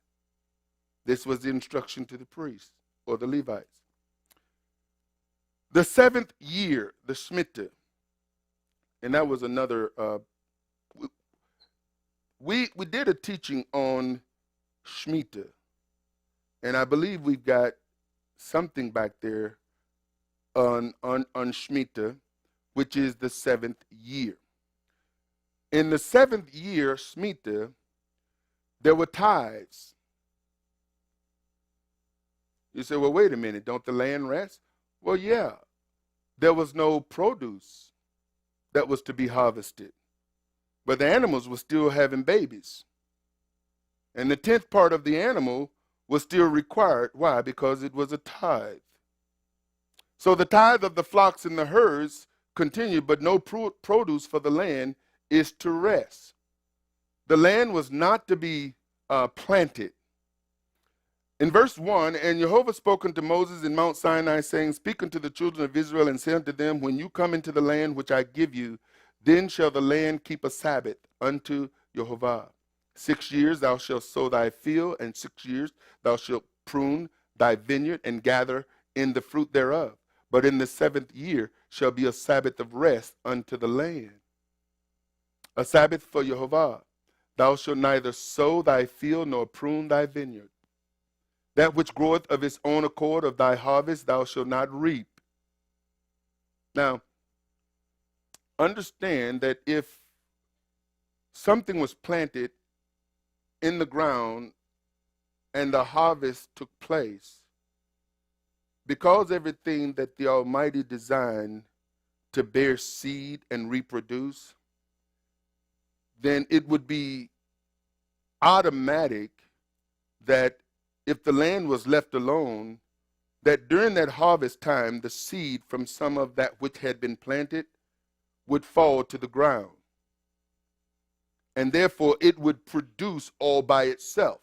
This was the instruction to the priests or the Levites. The 7th year, the Shemitah, and that was another, we did a teaching on Shemitah, and I believe we've got something back there on Shemitah, which is the 7th year. In the 7th year, Shemitah, there were tithes. You say, well, wait a minute, don't the land rest? Well, yeah, there was no produce that was to be harvested, but the animals were still having babies. And the 10th part of the animal was still required. Why? Because it was a tithe. So the tithe of the flocks and the herds continued, but no produce for the land is to rest. The land was not to be planted. In verse 1, and Jehovah spoke unto Moses in Mount Sinai, saying, Speak unto the children of Israel, and say unto them, When you come into the land which I give you, then shall the land keep a Sabbath unto YeHoVaH. 6 years thou shalt sow thy field, and 6 years thou shalt prune thy vineyard, and gather in the fruit thereof. But in the 7th year shall be a Sabbath of rest unto the land, a Sabbath for YeHoVaH. Thou shalt neither sow thy field nor prune thy vineyard. That which groweth of its own accord of thy harvest thou shalt not reap. Now, understand that if something was planted in the ground and the harvest took place, because everything that the Almighty designed to bear seed and reproduce, then it would be automatic that if the land was left alone, that during that harvest time, the seed from some of that which had been planted would fall to the ground. And therefore, it would produce all by itself.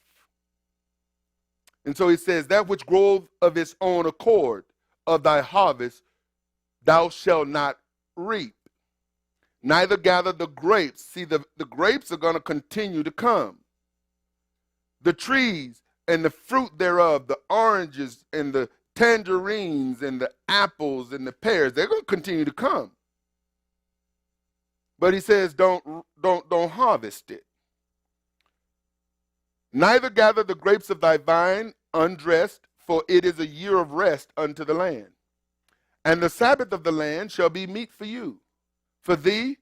And so he says, that which groweth of its own accord of thy harvest, thou shalt not reap. Neither gather the grapes. See, the grapes are going to continue to come. The trees and the fruit thereof, the oranges and the tangerines and the apples and the pears, they're going to continue to come. But he says, don't harvest it. Neither gather the grapes of thy vine undressed, for it is a year of rest unto the land. And the Sabbath of the land shall be meat for you, for thee,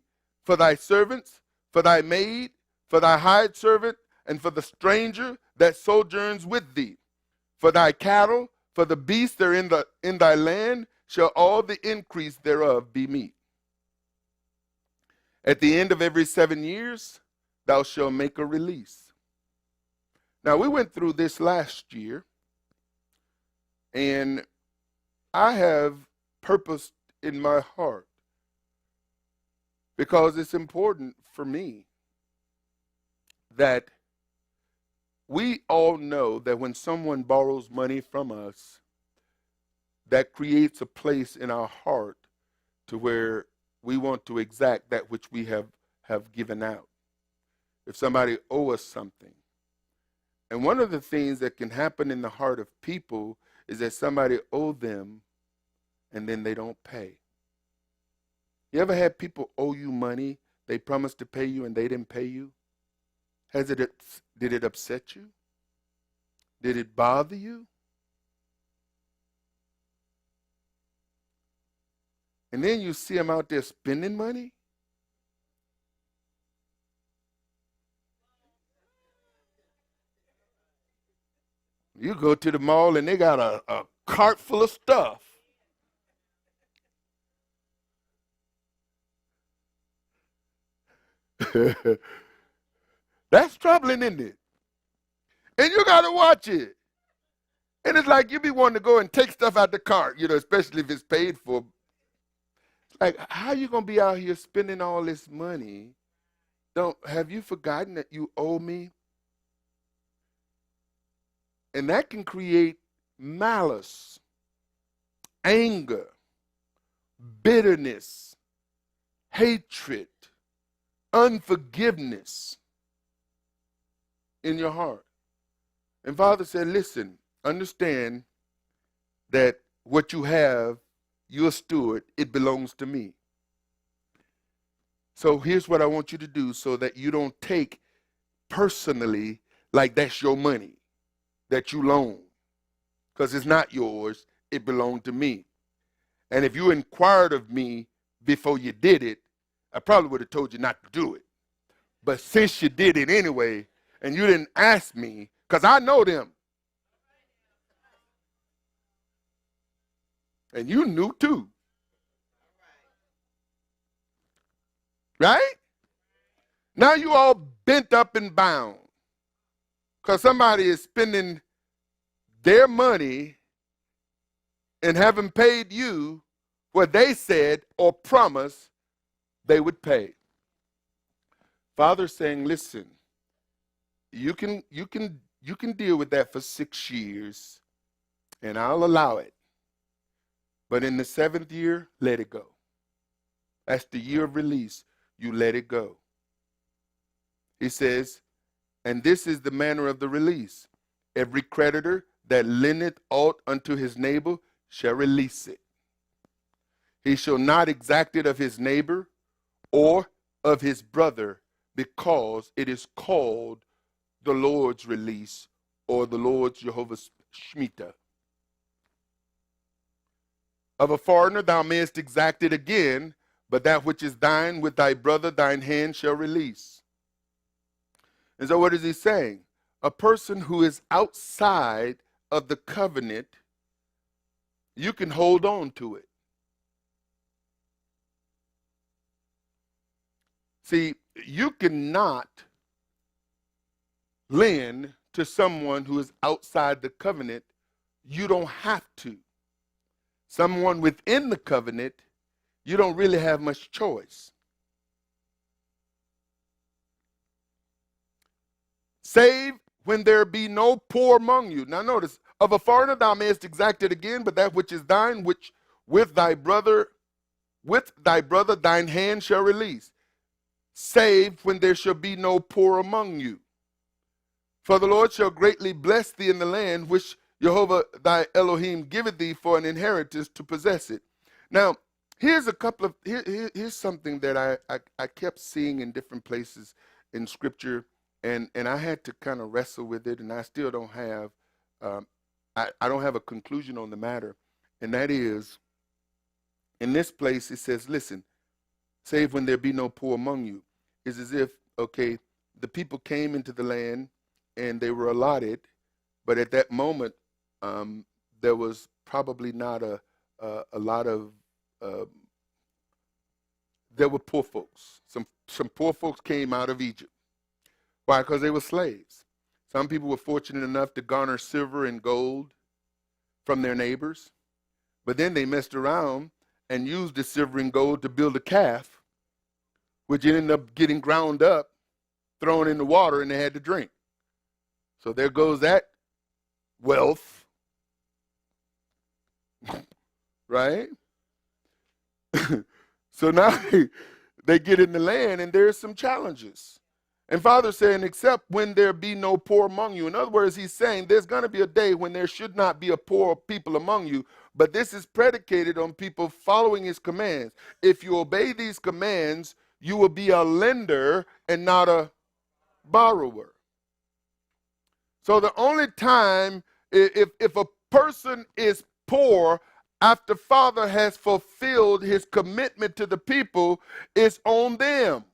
for thy servants, for thy maid, for thy hired servant, and for the stranger that sojourns with thee. For thy cattle, for the beasts that are in thy land, shall all the increase thereof be meat. At the end of every 7 years, thou shalt make a release. Now, we went through this last year, and I have purposed in my heart, because it's important for me, that we all know that when someone borrows money from us, that creates a place in our heart to where we want to exact that which we have given out. If somebody owes us something. And one of the things that can happen in the heart of people is that somebody owes them and then they don't pay. You ever had people owe you money, they promised to pay you and they didn't pay you? Did it upset you? Did it bother you? And then you see them out there spending money? You go to the mall and they got a cart full of stuff. That's troubling, isn't it? And you got to watch it. And it's like you be wanting to go and take stuff out the cart, especially if it's paid for. Like, how you going to be out here spending all this money Have you forgotten that you owe me? And that can create malice, anger, bitterness, hatred, unforgiveness in your heart. And Father said, listen, understand that what you have, you're a steward, it belongs to me. So here's what I want you to do so that you don't take personally like that's your money that you loan. Because it's not yours, it belonged to me. And if you inquired of me before you did it, I probably would have told you not to do it. But since you did it anyway, and you didn't ask me, because I know them. And you knew too. Right? Now you all bent up and bound. Because somebody is spending their money and haven't paid you what they said or promised they would pay. Father's saying, listen, you can deal with that for 6 years, and I'll allow it. But in the 7th year, let it go. That's the year of release. You let it go. He says, and this is the manner of the release. Every creditor that lendeth aught unto his neighbor shall release it. He shall not exact it of his neighbor or of his brother, because it is called the Lord's release, or the Lord's Jehovah's Shemitah. Of a foreigner thou mayest exact it again, but that which is thine with thy brother thine hand shall release. And so what is he saying? A person who is outside of the covenant, you can hold on to it. See, you cannot lend to someone who is outside the covenant. You don't have to. Someone within the covenant, you don't really have much choice. Save when there be no poor among you. Now notice, of a foreigner thou mayest exact it again, but that which is thine, which with thy brother thine hand shall release. Save when there shall be no poor among you. For the Lord shall greatly bless thee in the land which Jehovah thy Elohim giveth thee for an inheritance to possess it. Now, here's here's something that I kept seeing in different places in Scripture, and I had to kind of wrestle with it, and I still don't have I don't have a conclusion on the matter. And that is, in this place it says, listen, save when there be no poor among you. It's as if, okay, the people came into the land and they were allotted, but at that moment there was probably not a lot of there were poor folks. Some poor folks came out of Egypt. Why? Because they were slaves. Some people were fortunate enough to garner silver and gold from their neighbors, but then they messed around and used the silver and gold to build a calf, which ended up getting ground up, thrown in the water, and they had to drink. So there goes that wealth, right? So now they get in the land, and there's some challenges. And Father's saying, except when there be no poor among you. In other words, he's saying there's going to be a day when there should not be a poor people among you, but this is predicated on people following his commands. If you obey these commands, you will be a lender and not a borrower. So the only time, if a person is poor after Father has fulfilled his commitment to the people, it's on them.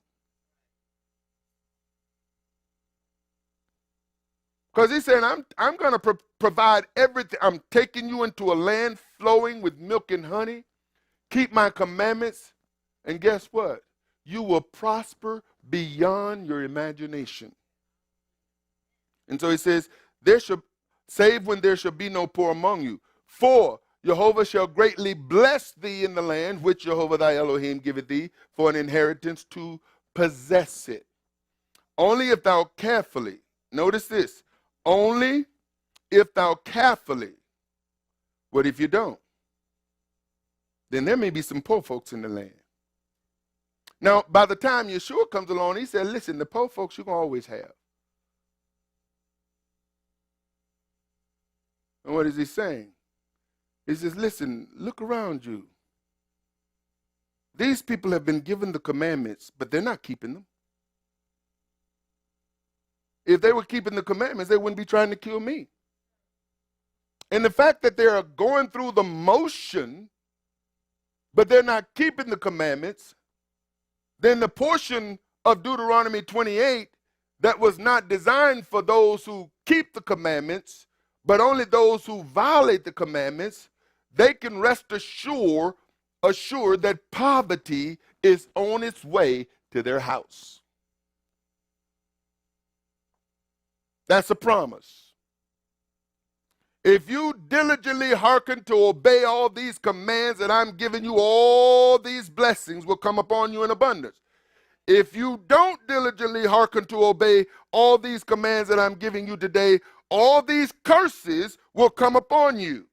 Because he said, I'm going to provide everything. I'm taking you into a land flowing with milk and honey. Keep my commandments. And guess what? You will prosper beyond your imagination. And so he says, save when there shall be no poor among you. For Jehovah shall greatly bless thee in the land which Jehovah thy Elohim giveth thee for an inheritance to possess it. Only if thou carefully, notice this, only if thou carefully. What if you don't? Then there may be some poor folks in the land. Now, by the time Yeshua comes along, he said, listen, the poor folks you're going to always have. And what is he saying? He says, listen, look around you. These people have been given the commandments, but they're not keeping them. If they were keeping the commandments, they wouldn't be trying to kill me. And the fact that they're going through the motion, but they're not keeping the commandments, then the portion of Deuteronomy 28 that was not designed for those who keep the commandments, but only those who violate the commandments, they can rest assured that poverty is on its way to their house. That's a promise. If you diligently hearken to obey all these commands that I'm giving you, all these blessings will come upon you in abundance. If you don't diligently hearken to obey all these commands that I'm giving you today, all these curses will come upon you.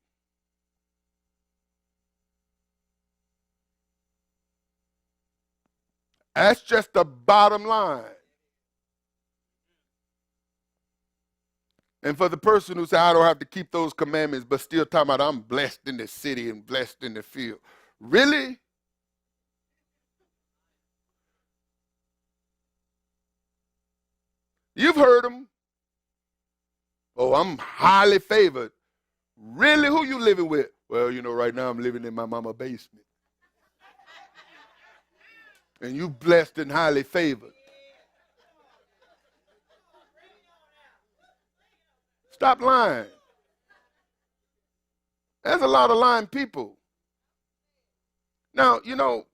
That's just the bottom line. And for the person who said, I don't have to keep those commandments, but still talking about I'm blessed in the city and blessed in the field. Really? You've heard them. Oh, I'm highly favored. Really? Who you living with? Well, you know, right now I'm living in my mama's basement. And you blessed and highly favored. Stop lying. There's a lot of lying people. Now, you know,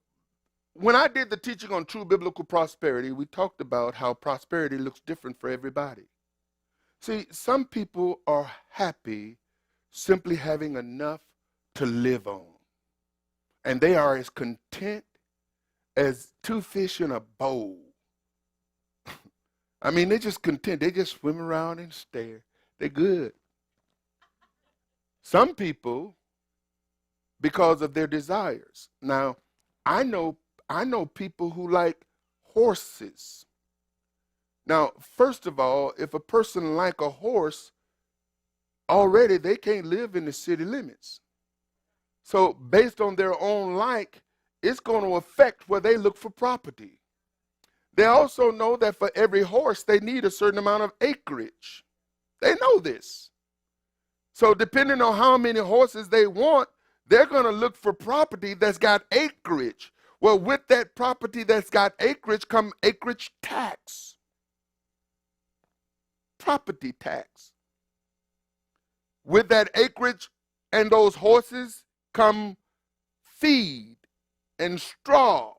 when I did the teaching on true biblical prosperity, we talked about how prosperity looks different for everybody. See, some people are happy simply having enough to live on. And they are as content as two fish in a bowl. I mean, they're just content. They just swim around and stare. They're good. Some people, because of their desires. Now, I know people who like horses. Now, first of all, if a person like a horse, already they can't live in the city limits. So based on their own like, it's going to affect where they look for property. They also know that for every horse, they need a certain amount of acreage. They know this. So depending on how many horses they want, they're going to look for property that's got acreage. Well, with that property that's got acreage come acreage tax. Property tax. With that acreage and those horses come feed and straw,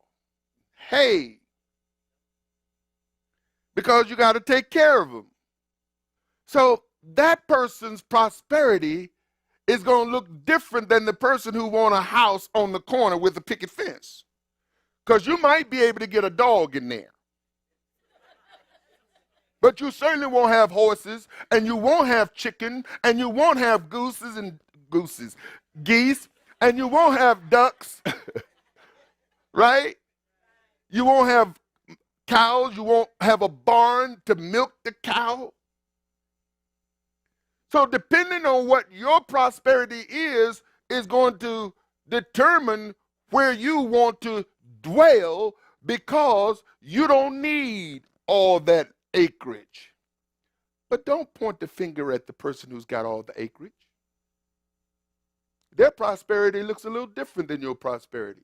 hay, because you got to take care of them. So that person's prosperity is going to look different than the person who wants a house on the corner with a picket fence. Because you might be able to get a dog in there. But you certainly won't have horses, and you won't have chicken, and you won't have geese, and you won't have ducks, right? You won't have cows, you won't have a barn to milk the cow. So depending on what your prosperity is going to determine where you want to dwell, because you don't need all that acreage. But don't point the finger at the person who's got all the acreage. Their prosperity looks a little different than your prosperity.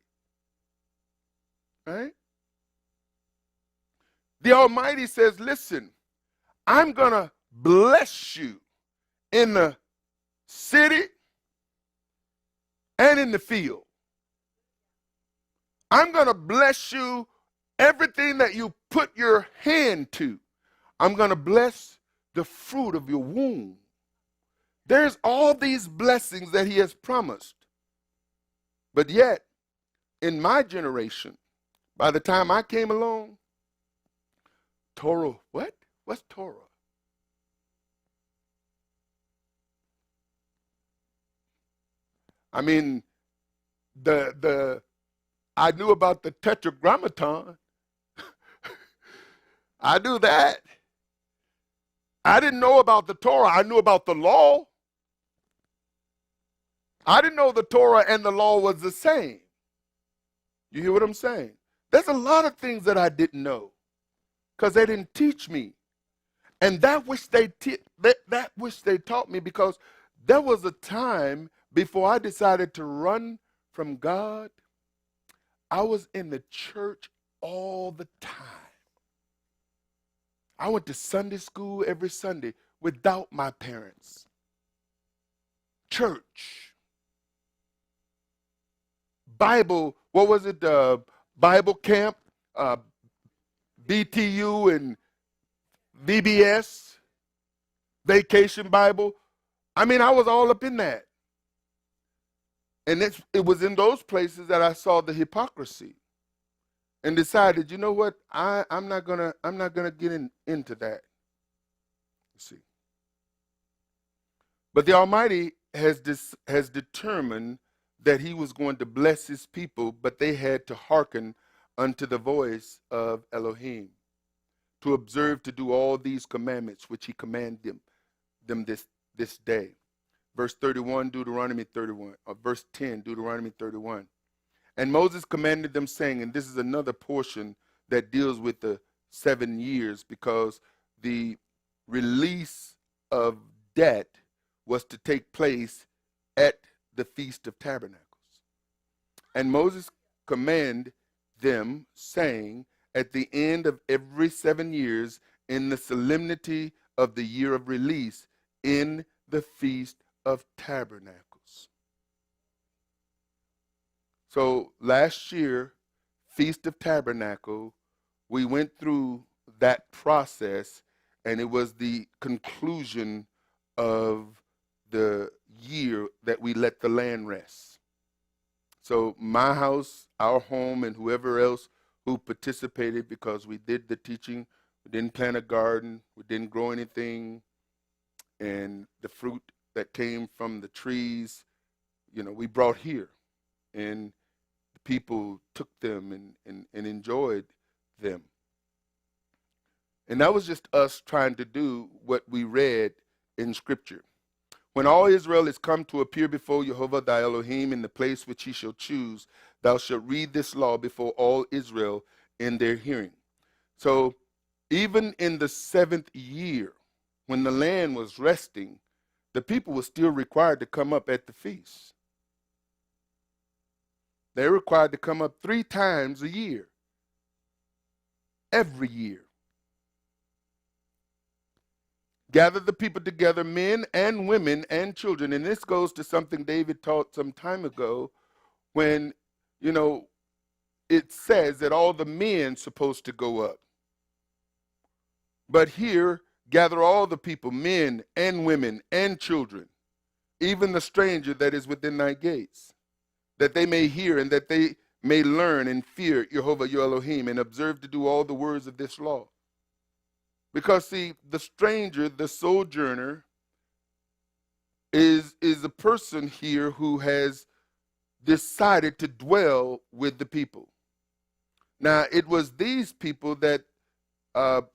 Right? The Almighty says, listen, I'm going to bless you in the city and in the field. I'm going to bless you everything that you put your hand to. I'm going to bless the fruit of your womb. There's all these blessings that he has promised. But yet, in my generation, by the time I came along, Torah, what? What's Torah? I mean, I knew about the Tetragrammaton. I knew that. I didn't know about the Torah. I knew about the law. I didn't know the Torah and the law was the same. You hear what I'm saying? There's a lot of things that I didn't know because they didn't teach me. And that which they taught me, because there was a time before I decided to run from God, I was in the church all the time. I went to Sunday school every Sunday without my parents. Church. Bible, what was it? Bible camp, BTU and VBS, Vacation Bible. I mean, I was all up in that. And it was in those places that I saw the hypocrisy and decided, you know what, I'm not gonna get into that. You see. But the Almighty has determined that he was going to bless his people, but they had to hearken unto the voice of Elohim, to observe to do all these commandments which he commanded them this day. Verse 31, Deuteronomy 31, or verse 10, Deuteronomy 31. And Moses commanded them, saying, and this is another portion that deals with the 7 years, because the release of debt was to take place at the Feast of Tabernacles. And Moses commanded them, saying, at the end of every 7 years, in the solemnity of the year of release, in the Feast of Tabernacles. So last year, Feast of Tabernacle, we went through that process, and it was the conclusion of the year that we let the land rest. So my house, our home, and whoever else who participated, because we did the teaching, we didn't plant a garden, we didn't grow anything, and the fruit that came from the trees, we brought here, and the people took them and enjoyed them. And that was just us trying to do what we read in Scripture. When all Israel is come to appear before Jehovah thy Elohim in the place which he shall choose, thou shalt read this law before all Israel in their hearing. So even in the 7th year, when the land was resting, the people were still required to come up at the feast. They're required to come up 3 times a year, every year. Gather the people together, men and women and children. And this goes to something David taught some time ago, when, it says that all the men supposed to go up. But here, gather all the people, men and women and children, even the stranger that is within thy gates, that they may hear and that they may learn and fear Jehovah your Elohim, and observe to do all the words of this law. Because, see, the stranger, the sojourner, is a person here who has decided to dwell with the people. Now, it was these people that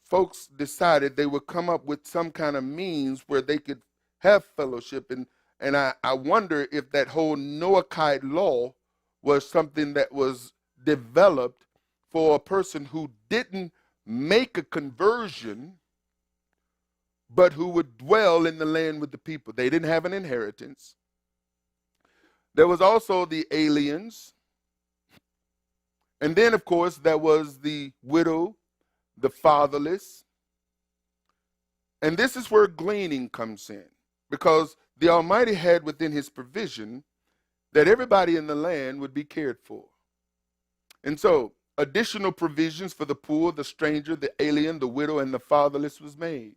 folks decided they would come up with some kind of means where they could have fellowship. And I wonder if that whole Noahide law was something that was developed for a person who didn't make a conversion, but who would dwell in the land with the people. They didn't have an inheritance. There was also the aliens. And then, of course, there was the widow, the fatherless. And this is where gleaning comes in, because the Almighty had within his provision that everybody in the land would be cared for. And so, additional provisions for the poor, the stranger, the alien, the widow, and the fatherless was made.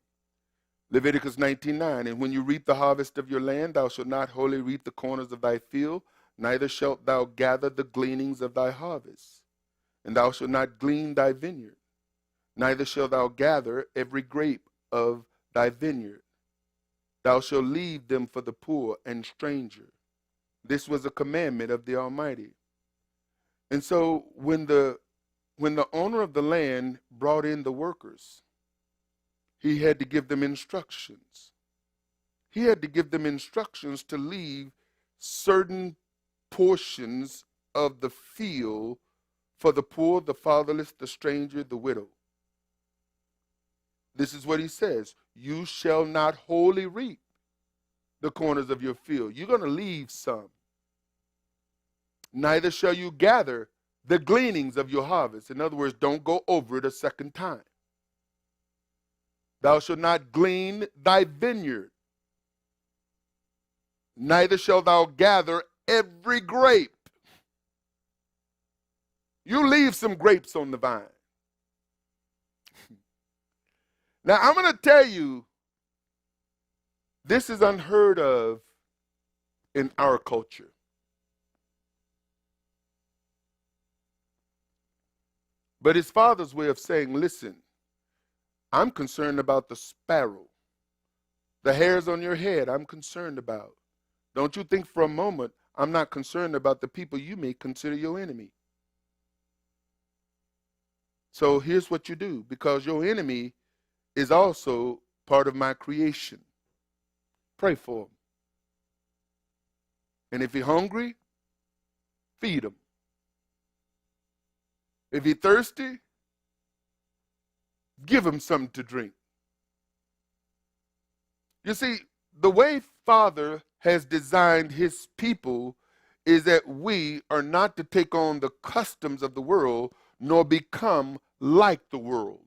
Leviticus 19:9, and when you reap the harvest of your land, thou shalt not wholly reap the corners of thy field, neither shalt thou gather the gleanings of thy harvest. And thou shalt not glean thy vineyard. Neither shalt thou gather every grape of thy vineyard. Thou shalt leave them for the poor and stranger. This was a commandment of the Almighty. And so when the owner of the land brought in the workers, he had to give them instructions. He had to give them instructions to leave certain portions of the field for the poor, the fatherless, the stranger, the widow. This is what he says. You shall not wholly reap the corners of your field. You're going to leave some. Neither shall you gather the gleanings of your harvest. In other words, don't go over it a second time. Thou shalt not glean thy vineyard. Neither shalt thou gather every grape. You leave some grapes on the vine. Now, I'm going to tell you, this is unheard of in our culture. But his father's way of saying, listen, I'm concerned about the sparrow. The hairs on your head, I'm concerned about. Don't you think for a moment I'm not concerned about the people you may consider your enemy. So here's what you do, because your enemy is also part of my creation. Pray for him. And if he's hungry, feed him. If he's thirsty, give him something to drink. You see, the way Father has designed his people is that we are not to take on the customs of the world, nor become like the world.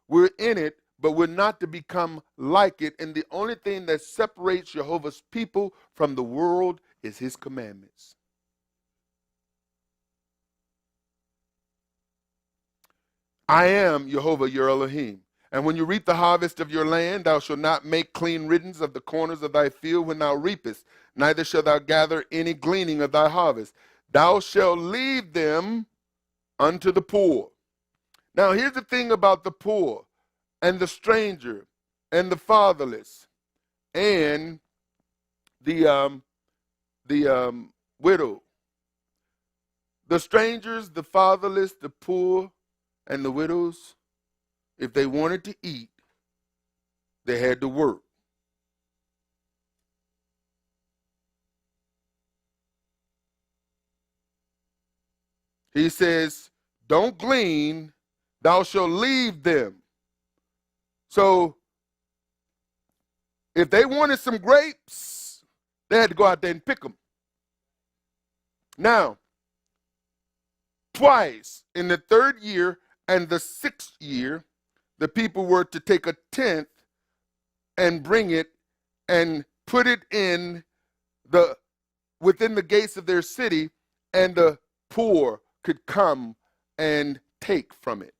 We're in it, but we're not to become like it. And the only thing that separates Jehovah's people from the world is his commandments. I am Jehovah your Elohim. And when you reap the harvest of your land, thou shalt not make clean riddance of the corners of thy field when thou reapest, neither shalt thou gather any gleaning of thy harvest. Thou shalt leave them unto the poor. Now here's the thing about the poor and the stranger and the fatherless and the widow. The strangers, the fatherless, the poor, and the widows, if they wanted to eat, they had to work. He says, don't glean, thou shalt leave them. So, if they wanted some grapes, they had to go out there and pick them. Now, twice in the 3rd year and the 6th year, the people were to take a tenth and bring it and put it in within the gates of their city, and the poor could come and take from it.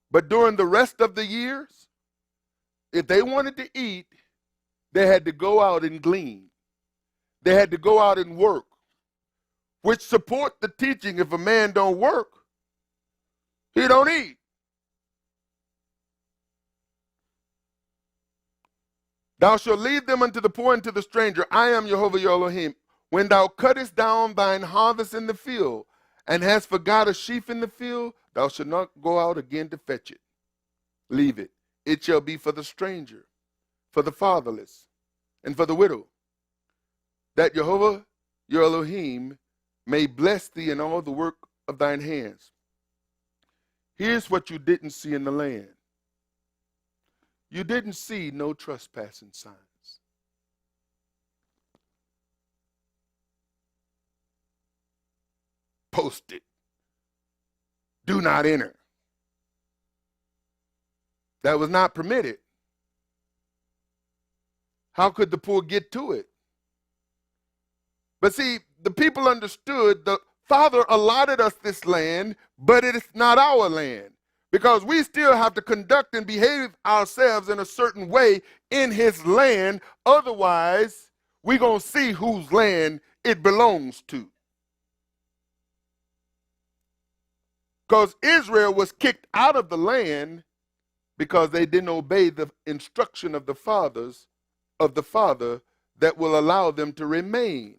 But during the rest of the years, if they wanted to eat, they had to go out and glean. They had to go out and work, which support the teaching, if a man don't work, he don't eat. Thou shalt lead them unto the poor and to the stranger. I am Jehovah your Elohim. When thou cuttest down thine harvest in the field, and hast forgot a sheaf in the field, thou shalt not go out again to fetch it. Leave it. It shall be for the stranger, for the fatherless, and for the widow, that Jehovah your Elohim may bless thee in all the work of thine hands. Here's what you didn't see in the land. You didn't see no trespassing signs. Posted. Do not enter. That was not permitted. How could the poor get to it? But see, the people understood the Father allotted us this land, but it is not our land, because we still have to conduct and behave ourselves in a certain way in his land. Otherwise, we're going to see whose land it belongs to. Because Israel was kicked out of the land because they didn't obey the instruction of the father that will allow them to remain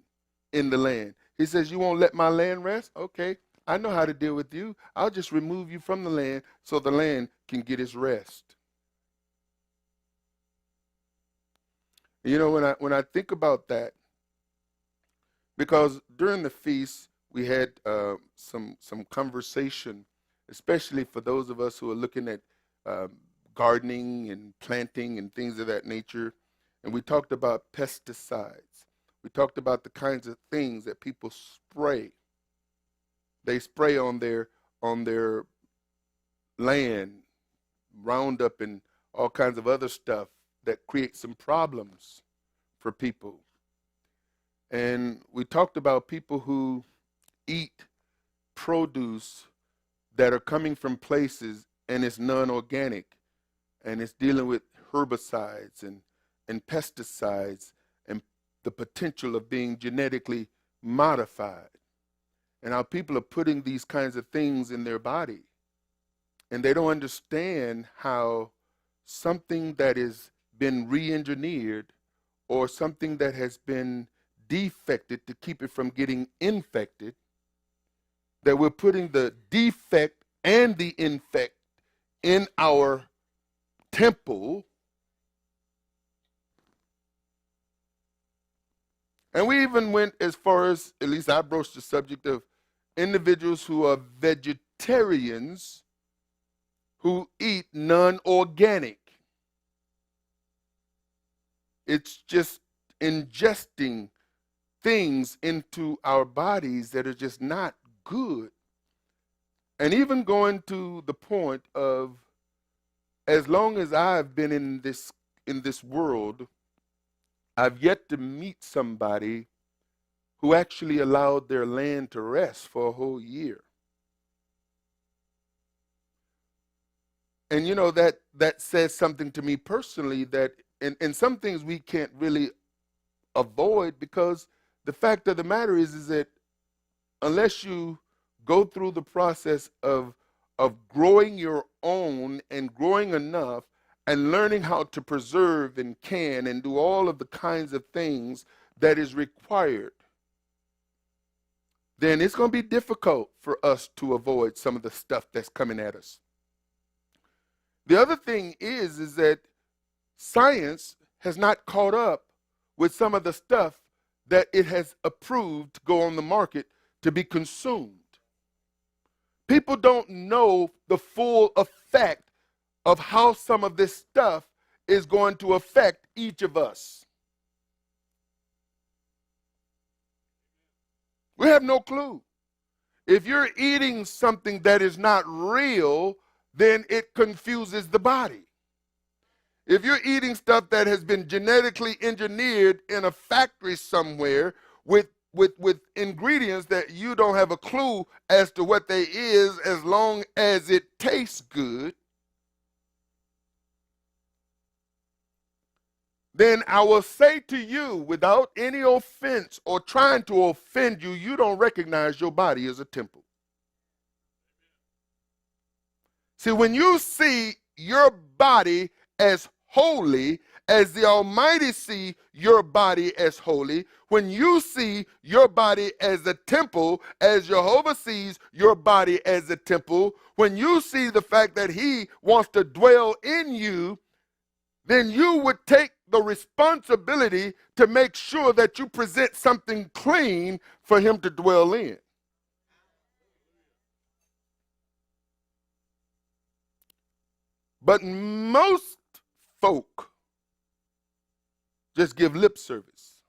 in the land. He says, you won't let my land rest? Okay, I know how to deal with you. I'll just remove you from the land so the land can get its rest. You know, when I think about that, because during the feast we had some conversation, especially for those of us who are looking at gardening and planting and things of that nature, and we talked about pesticides. We talked about the kinds of things that people spray. They spray on their land, Roundup and all kinds of other stuff that create some problems for people. And we talked about people who eat produce that are coming from places and it's non-organic and it's dealing with herbicides and pesticides and the potential of being genetically modified. And how people are putting these kinds of things in their body. And they don't understand how something that has been re-engineered or something that has been defected to keep it from getting infected, that we're putting the defect and the infect in our temple. And we even went as far as, at least I broached the subject of individuals who are vegetarians who eat non-organic. It's just ingesting things into our bodies that are just not good. And even going to the point of, as long as I've been in this world, I've yet to meet somebody who actually allowed their land to rest for a whole year. And you know, that says something to me personally, that and some things we can't really avoid, because the fact of the matter is that unless you go through the process of growing your own and growing enough and learning how to preserve and can and do all of the kinds of things that is required, then it's going to be difficult for us to avoid some of the stuff that's coming at us. The other thing is that science has not caught up with some of the stuff that it has approved to go on the market to be consumed. People don't know the full effect of how some of this stuff is going to affect each of us. We have no clue. If you're eating something that is not real, then it confuses the body. If you're eating stuff that has been genetically engineered in a factory somewhere with ingredients that you don't have a clue as to what they is, as long as it tastes good, then I will say to you, without any offense or trying to offend you, you don't recognize your body as a temple. See, when you see your body as holy, as the Almighty see your body as holy, when you see your body as a temple, as Jehovah sees your body as a temple, when you see the fact that he wants to dwell in you, then you would take the responsibility to make sure that you present something clean for him to dwell in. But most folk just give lip service.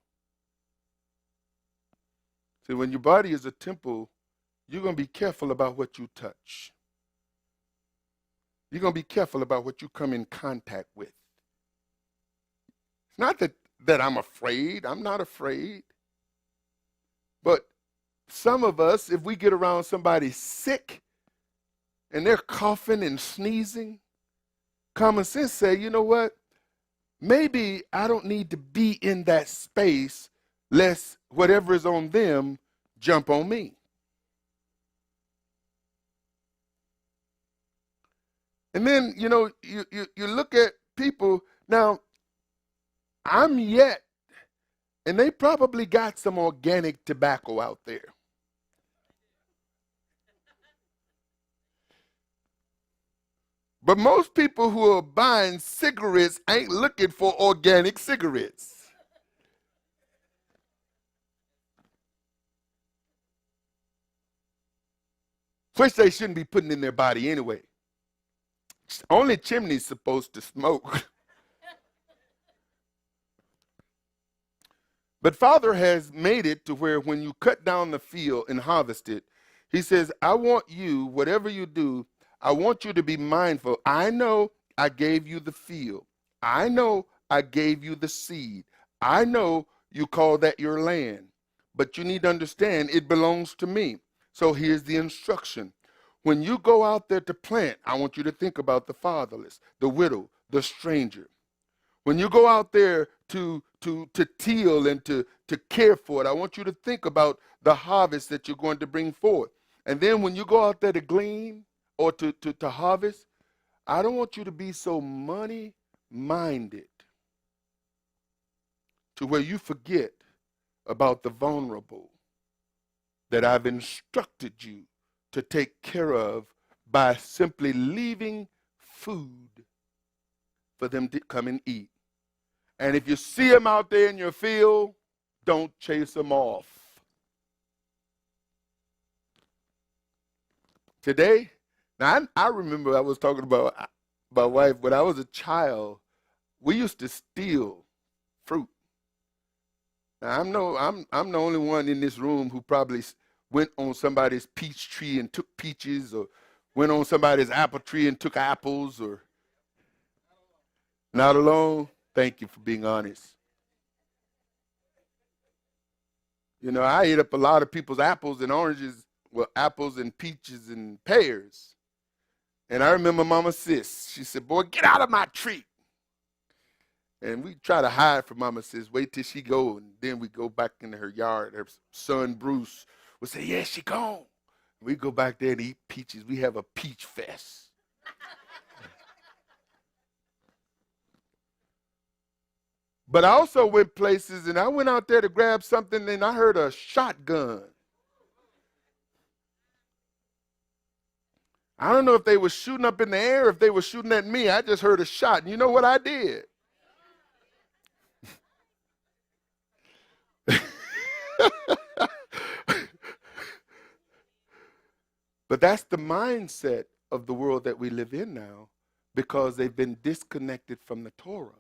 See, when your body is a temple, you're going to be careful about what you touch. You're going to be careful about what you come in contact with. It's not that I'm afraid. I'm not afraid. But some of us, if we get around somebody sick and they're coughing and sneezing, common sense say, you know what? Maybe I don't need to be in that space lest whatever is on them jump on me. And then, you look at people. Now, I'm yet, and they probably got some organic tobacco out there. But most people who are buying cigarettes ain't looking for organic cigarettes. Which they shouldn't be putting in their body anyway. Only chimney's supposed to smoke. But Father has made it to where when you cut down the field and harvest it, he says, I want you, whatever you do, I want you to be mindful. I know I gave you the field. I know I gave you the seed. I know you call that your land. But you need to understand it belongs to me. So here's the instruction. When you go out there to plant, I want you to think about the fatherless, the widow, the stranger. When you go out there to till and to care for it, I want you to think about the harvest that you're going to bring forth. And then when you go out there to glean or to harvest, I don't want you to be so money-minded to where you forget about the vulnerable that I've instructed you to take care of by simply leaving food for them to come and eat. And if you see them out there in your field, don't chase them off. Today, now I remember I was talking about my wife when I was a child. We used to steal fruit. Now I'm the only one in this room who probably went on somebody's peach tree and took peaches, or went on somebody's apple tree and took apples, or not alone. Thank you for being honest. I ate up a lot of people's apples and oranges, well, apples and peaches and pears. And I remember Mama Sis, she said, boy, get out of my tree. And we try to hide from Mama Sis, wait till she go, and then we go back into her yard. Her son, Bruce, would say, yeah, she gone. We go back there and eat peaches. We have a peach fest. But I also went places, and I went out there to grab something, and I heard a shotgun. I don't know if they were shooting up in the air, if they were shooting at me. I just heard a shot, and you know what I did? But that's the mindset of the world that we live in now, because they've been disconnected from the Torah.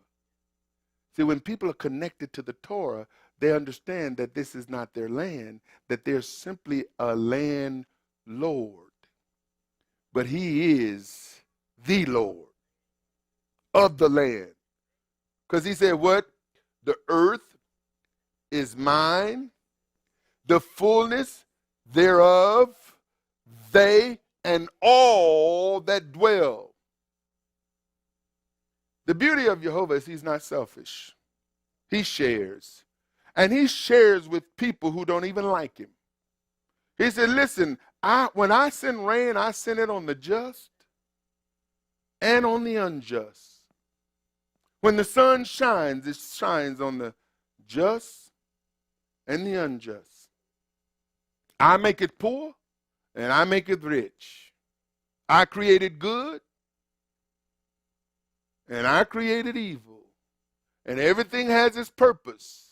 See, when people are connected to the Torah, they understand that this is not their land, that they're simply a landlord. But he is the Lord of the land. Because he said, what? The earth is mine, the fullness thereof, they and all that dwell. The beauty of Jehovah is he's not selfish. He shares. And he shares with people who don't even like him. He said, listen, when I send rain, I send it on the just and on the unjust. When the sun shines, it shines on the just and the unjust. I make it poor and I make it rich. I created good and I created evil. And everything has its purpose.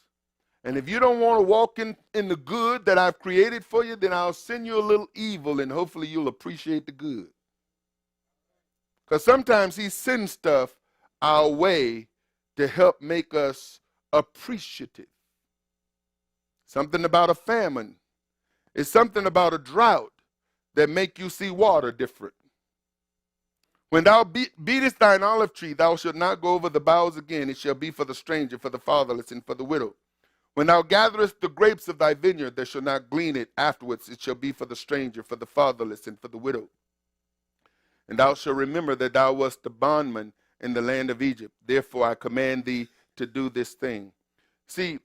And if you don't want to walk in the good that I've created for you, then I'll send you a little evil and hopefully you'll appreciate the good. Because sometimes he sends stuff our way to help make us appreciative. Something about a famine. It's something about a drought that make you see water different. When thou beatest thine olive tree, thou shalt not go over the boughs again. It shall be for the stranger, for the fatherless, and for the widow. When thou gatherest the grapes of thy vineyard, thou shalt not glean it afterwards. It shall be for the stranger, for the fatherless, and for the widow. And thou shalt remember that thou wast the bondman in the land of Egypt. Therefore I command thee to do this thing. See,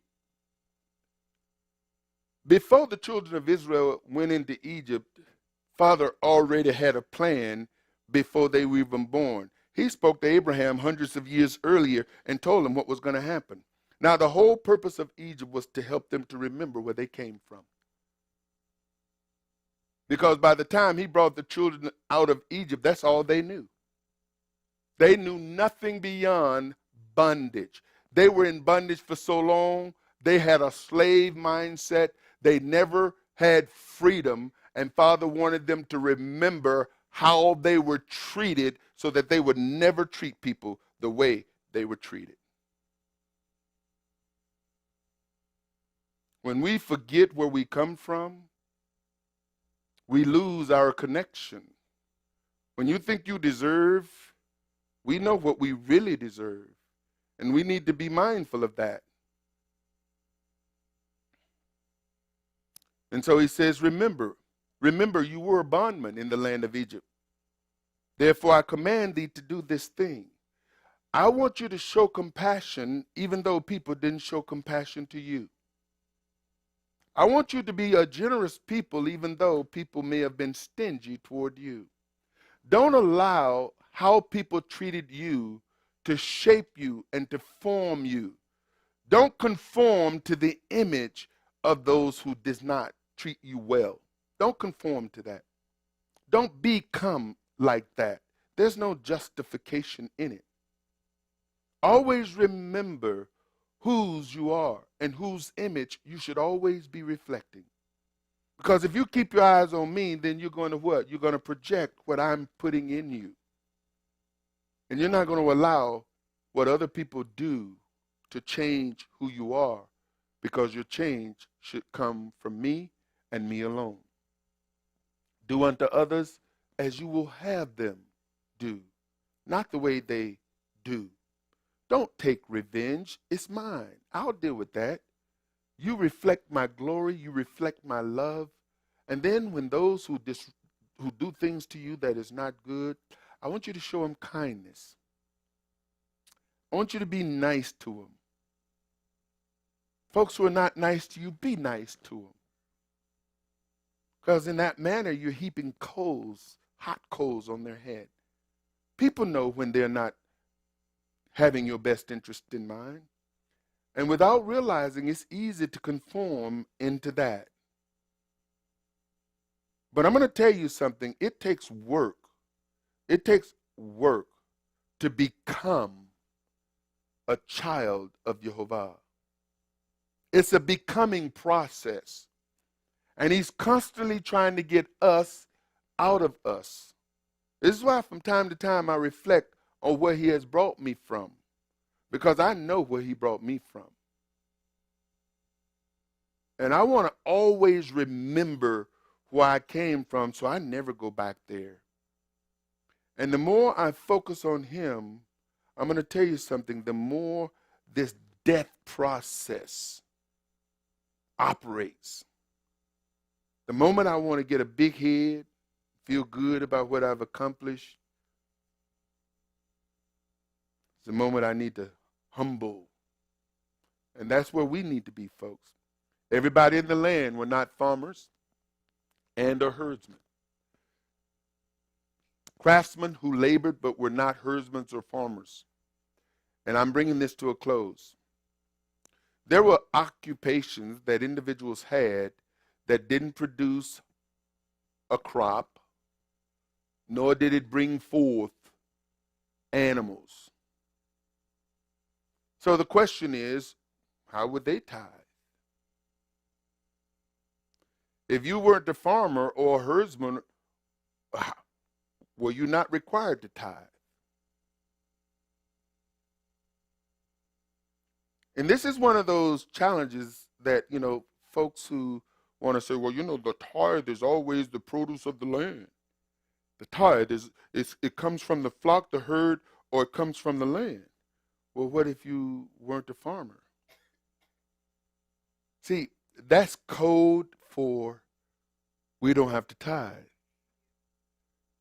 before the children of Israel went into Egypt, Father already had a plan before they were even born. He spoke to Abraham hundreds of years earlier and told him what was going to happen. Now, the whole purpose of Egypt was to help them to remember where they came from. Because by the time he brought the children out of Egypt, that's all they knew. They knew nothing beyond bondage. They were in bondage for so long. They had a slave mindset. They never had freedom. And Father wanted them to remember how they were treated so that they would never treat people the way they were treated. When we forget where we come from, we lose our connection. When you think you deserve, we know what we really deserve. And we need to be mindful of that. And so he says, remember you were a bondman in the land of Egypt. Therefore I command thee to do this thing. I want you to show compassion even though people didn't show compassion to you. I want you to be a generous people even though people may have been stingy toward you. Don't allow how people treated you to shape you and to form you. Don't conform to the image of those who does not treat you well. Don't conform to that. Don't become like that. There's no justification in it. Always remember whose you are and whose image you should always be reflecting. Because if you keep your eyes on me, then you're going to what? You're going to project what I'm putting in you. And you're not going to allow what other people do to change who you are, because your change should come from me and me alone. Do unto others as you will have them do, not the way they do. Don't take revenge. It's mine. I'll deal with that. You reflect my glory. You reflect my love. And then when those who do things to you that is not good, I want you to show them kindness. I want you to be nice to them. Folks who are not nice to you, be nice to them. Because in that manner, you're heaping coals, hot coals on their head. People know when they're not having your best interest in mind. And without realizing, it's easy to conform into that. But I'm going to tell you something. It takes work. It takes work to become a child of YeHoVaH. It's a becoming process. And he's constantly trying to get us out of us. This is why from time to time I reflect on where he has brought me from, because I know where he brought me from. And I want to always remember where I came from so I never go back there. And the more I focus on him, I'm going to tell you something, the more this death process operates. The moment I want to get a big head, feel good about what I've accomplished, it's the moment I need to humble. And that's where we need to be, folks. Everybody in the land were not farmers and or herdsmen. Craftsmen who labored but were not herdsmen or farmers. And I'm bringing this to a close. There were occupations that individuals had that didn't produce a crop, nor did it bring forth animals. So the question is, how would they tithe? If you weren't a farmer or a herdsman, were you not required to tithe? And this is one of those challenges that, folks who want to say, well, the tithe is always the produce of the land. The tithe it comes from the flock, the herd, or it comes from the land. Well, what if you weren't a farmer? See, that's code for we don't have to tithe.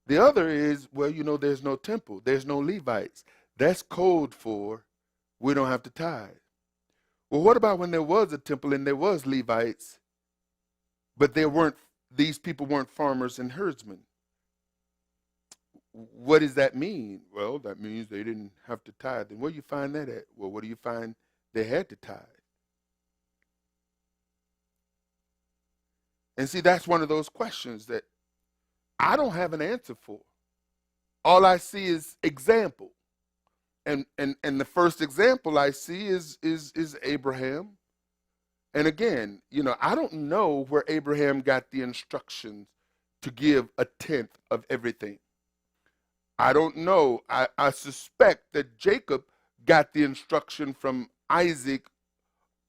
The other is, well, there's no temple. There's no Levites. That's code for we don't have to tithe. Well, what about when there was a temple and there was Levites, but these people weren't farmers and herdsmen? what does that mean? Well, that means they didn't have to tithe. And where do you find that at? Well, where do you find they had to tithe? And see, that's one of those questions that I don't have an answer for. All I see is example. And the first example I see is Abraham. And again, I don't know where Abraham got the instructions to give a tenth of everything. I don't know. I suspect that Jacob got the instruction from Isaac,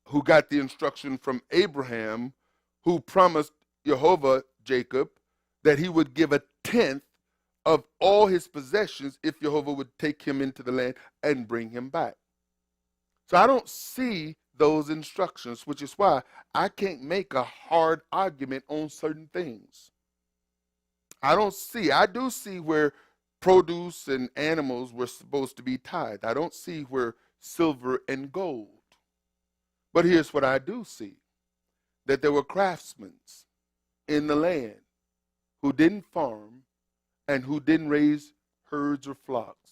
who got the instruction from Abraham, who promised YeHoVaH, Jacob, that he would give a tenth of all his possessions if YeHoVaH would take him into the land and bring him back. So I don't see those instructions, which is why I can't make a hard argument on certain things. I do see where produce and animals were supposed to be tithed. I don't see where silver and gold. But here's what I do see, that there were craftsmen in the land who didn't farm and who didn't raise herds or flocks.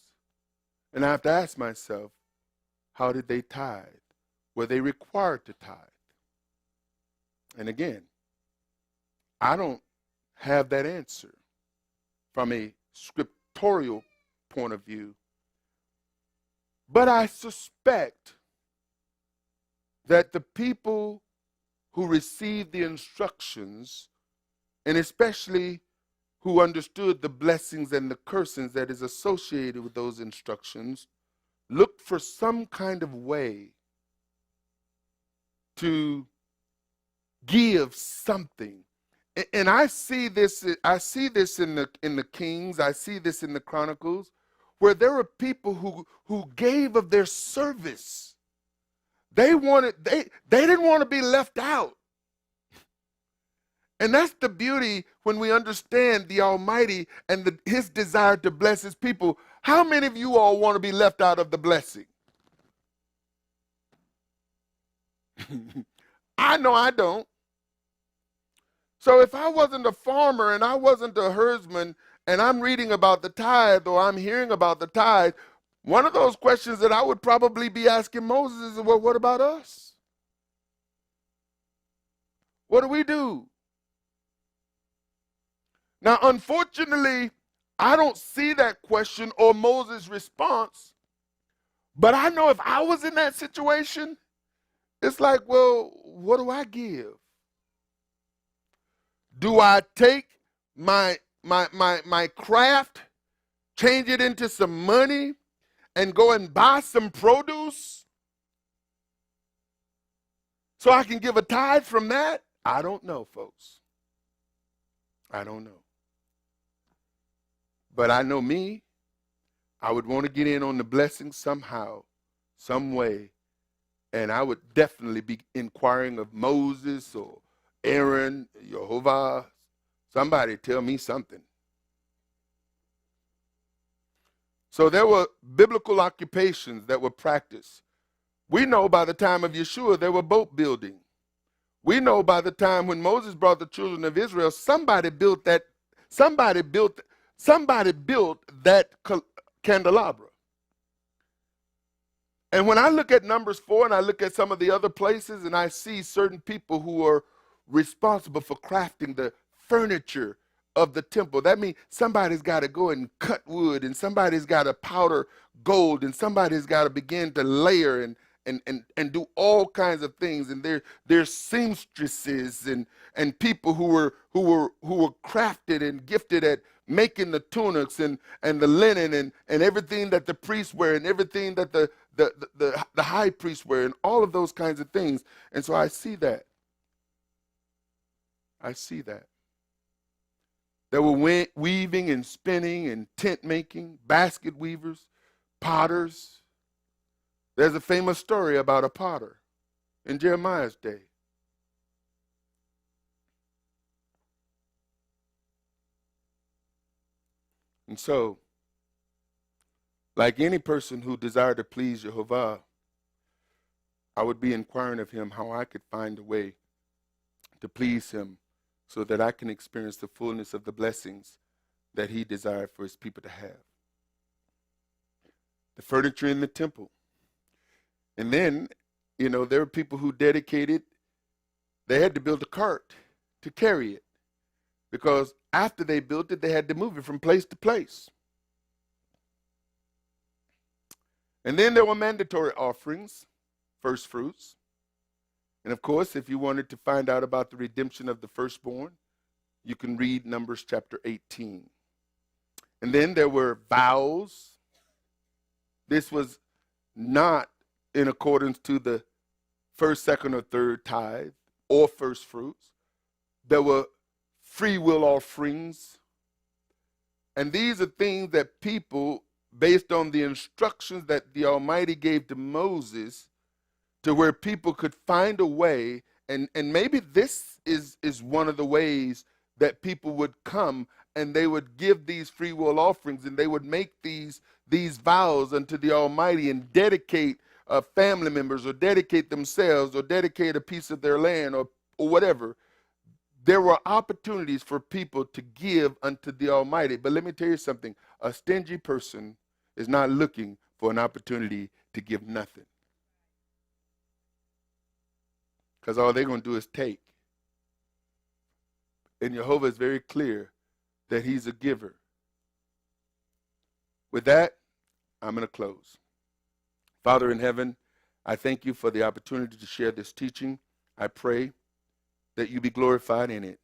And I have to ask myself, how did they tithe? Were they required to tithe? And again, I don't have that answer from a scriptorial point of view, but I suspect that the people who received the instructions, and especially who understood the blessings and the cursings that is associated with those instructions, looked for some kind of way to give something. And I see this in the Kings, I see this in the Chronicles, where there were people who gave of their service. They didn't want to be left out. And that's the beauty when we understand the Almighty and his desire to bless his people. How many of you all want to be left out of the blessing? I know I don't. So if I wasn't a farmer and I wasn't a herdsman and I'm reading about the tithe or I'm hearing about the tithe, one of those questions that I would probably be asking Moses is, well, what about us? What do we do? Now, unfortunately, I don't see that question or Moses' response, but I know if I was in that situation, it's like, well, what do I give? Do I take my craft, change it into some money, and go and buy some produce so I can give a tithe from that? I don't know, folks. I don't know. But I know me, I would want to get in on the blessing somehow, some way, and I would definitely be inquiring of Moses or Aaron, Jehovah, somebody tell me something. So there were biblical occupations that were practiced. We know by the time of Yeshua there were boat building. We know by the time when Moses brought the children of Israel, somebody built that candelabra. And when I look at Numbers 4 and I look at some of the other places and I see certain people who are responsible for crafting the furniture of the temple, that means somebody's got to go and cut wood, and somebody's got to powder gold, and somebody's got to begin to layer and do all kinds of things. And there's seamstresses and people who were crafted and gifted at making the tunics and the linen and everything that the priests wear and everything that the high priests wear and all of those kinds of things. And so I see that. There were weaving and spinning and tent making, basket weavers, potters. There's a famous story about a potter in Jeremiah's day. And so, like any person who desired to please Jehovah, I would be inquiring of him how I could find a way to please him so that I can experience the fullness of the blessings that he desired for his people to have. The furniture in the temple. And then, there were people who dedicated, they had to build a cart to carry it, because after they built it, they had to move it from place to place. And then there were mandatory offerings, first fruits. And of course, if you wanted to find out about the redemption of the firstborn, you can read Numbers chapter 18. And then there were vows. This was not in accordance to the first, second, or third tithe or first fruits. There were free will offerings. And these are things that people, based on the instructions that the Almighty gave to Moses, to where people could find a way, and maybe this is one of the ways that people would come and they would give these free will offerings, and they would make these vows unto the Almighty and dedicate family members, or dedicate themselves, or dedicate a piece of their land, or whatever. There were opportunities for people to give unto the Almighty. But let me tell you something. A stingy person is not looking for an opportunity to give nothing, because all they're going to do is take. And Jehovah is very clear that he's a giver. With that, I'm going to close. Father in heaven, I thank you for the opportunity to share this teaching. I pray that you be glorified in it.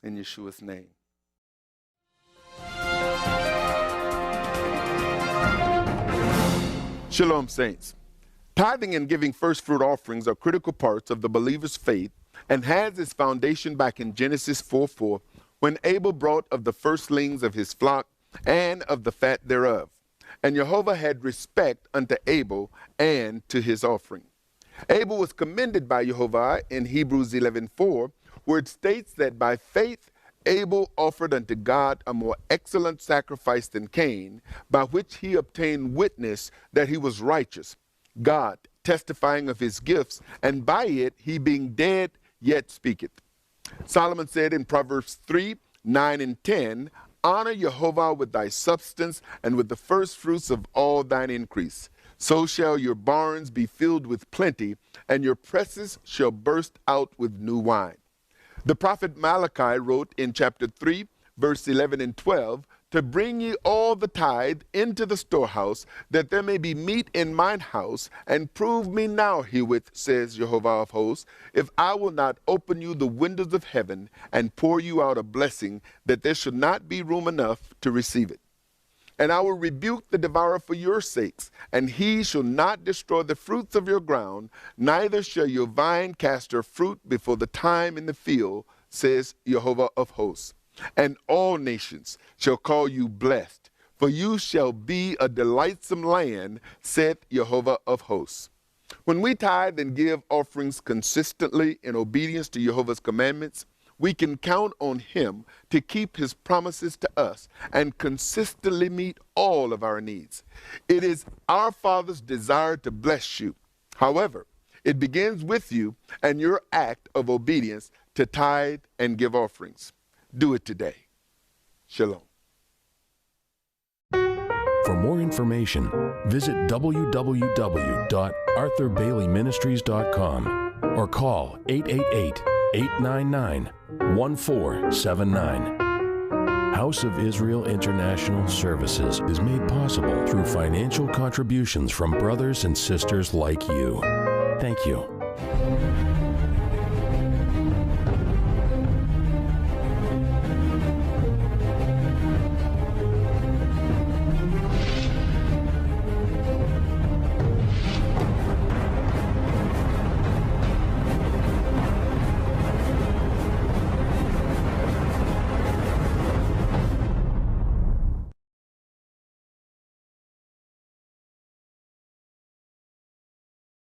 In Yeshua's name. Shalom, saints. Tithing and giving first fruit offerings are critical parts of the believer's faith, and has its foundation back in Genesis 4:4, when Abel brought of the firstlings of his flock and of the fat thereof. And Jehovah had respect unto Abel and to his offering. Abel was commended by YeHoVaH in Hebrews 11:4, where it states that by faith Abel offered unto God a more excellent sacrifice than Cain, by which he obtained witness that he was righteous, God testifying of his gifts, and by it he being dead yet speaketh. Solomon said in Proverbs 3:9-10, honor YeHoVaH with thy substance and with the first fruits of all thine increase. So shall your barns be filled with plenty, and your presses shall burst out with new wine. The prophet Malachi wrote in chapter 3, verse 11 and 12, to bring ye all the tithe into the storehouse, that there may be meat in mine house, and prove me now herewith, says Jehovah of hosts, if I will not open you the windows of heaven, and pour you out a blessing, that there should not be room enough to receive it. And I will rebuke the devourer for your sakes, and he shall not destroy the fruits of your ground, neither shall your vine cast her fruit before the time in the field, says Jehovah of hosts. And all nations shall call you blessed, for you shall be a delightsome land, saith Jehovah of hosts. When we tithe and give offerings consistently in obedience to Jehovah's commandments, we can count on him to keep his promises to us and consistently meet all of our needs. It is our Father's desire to bless you. However, it begins with you and your act of obedience to tithe and give offerings. Do it today. Shalom. For more information, visit www.arthurbaileyministries.com or call 888-899-1479. House of Israel International Services is made possible through financial contributions from brothers and sisters like you. Thank you.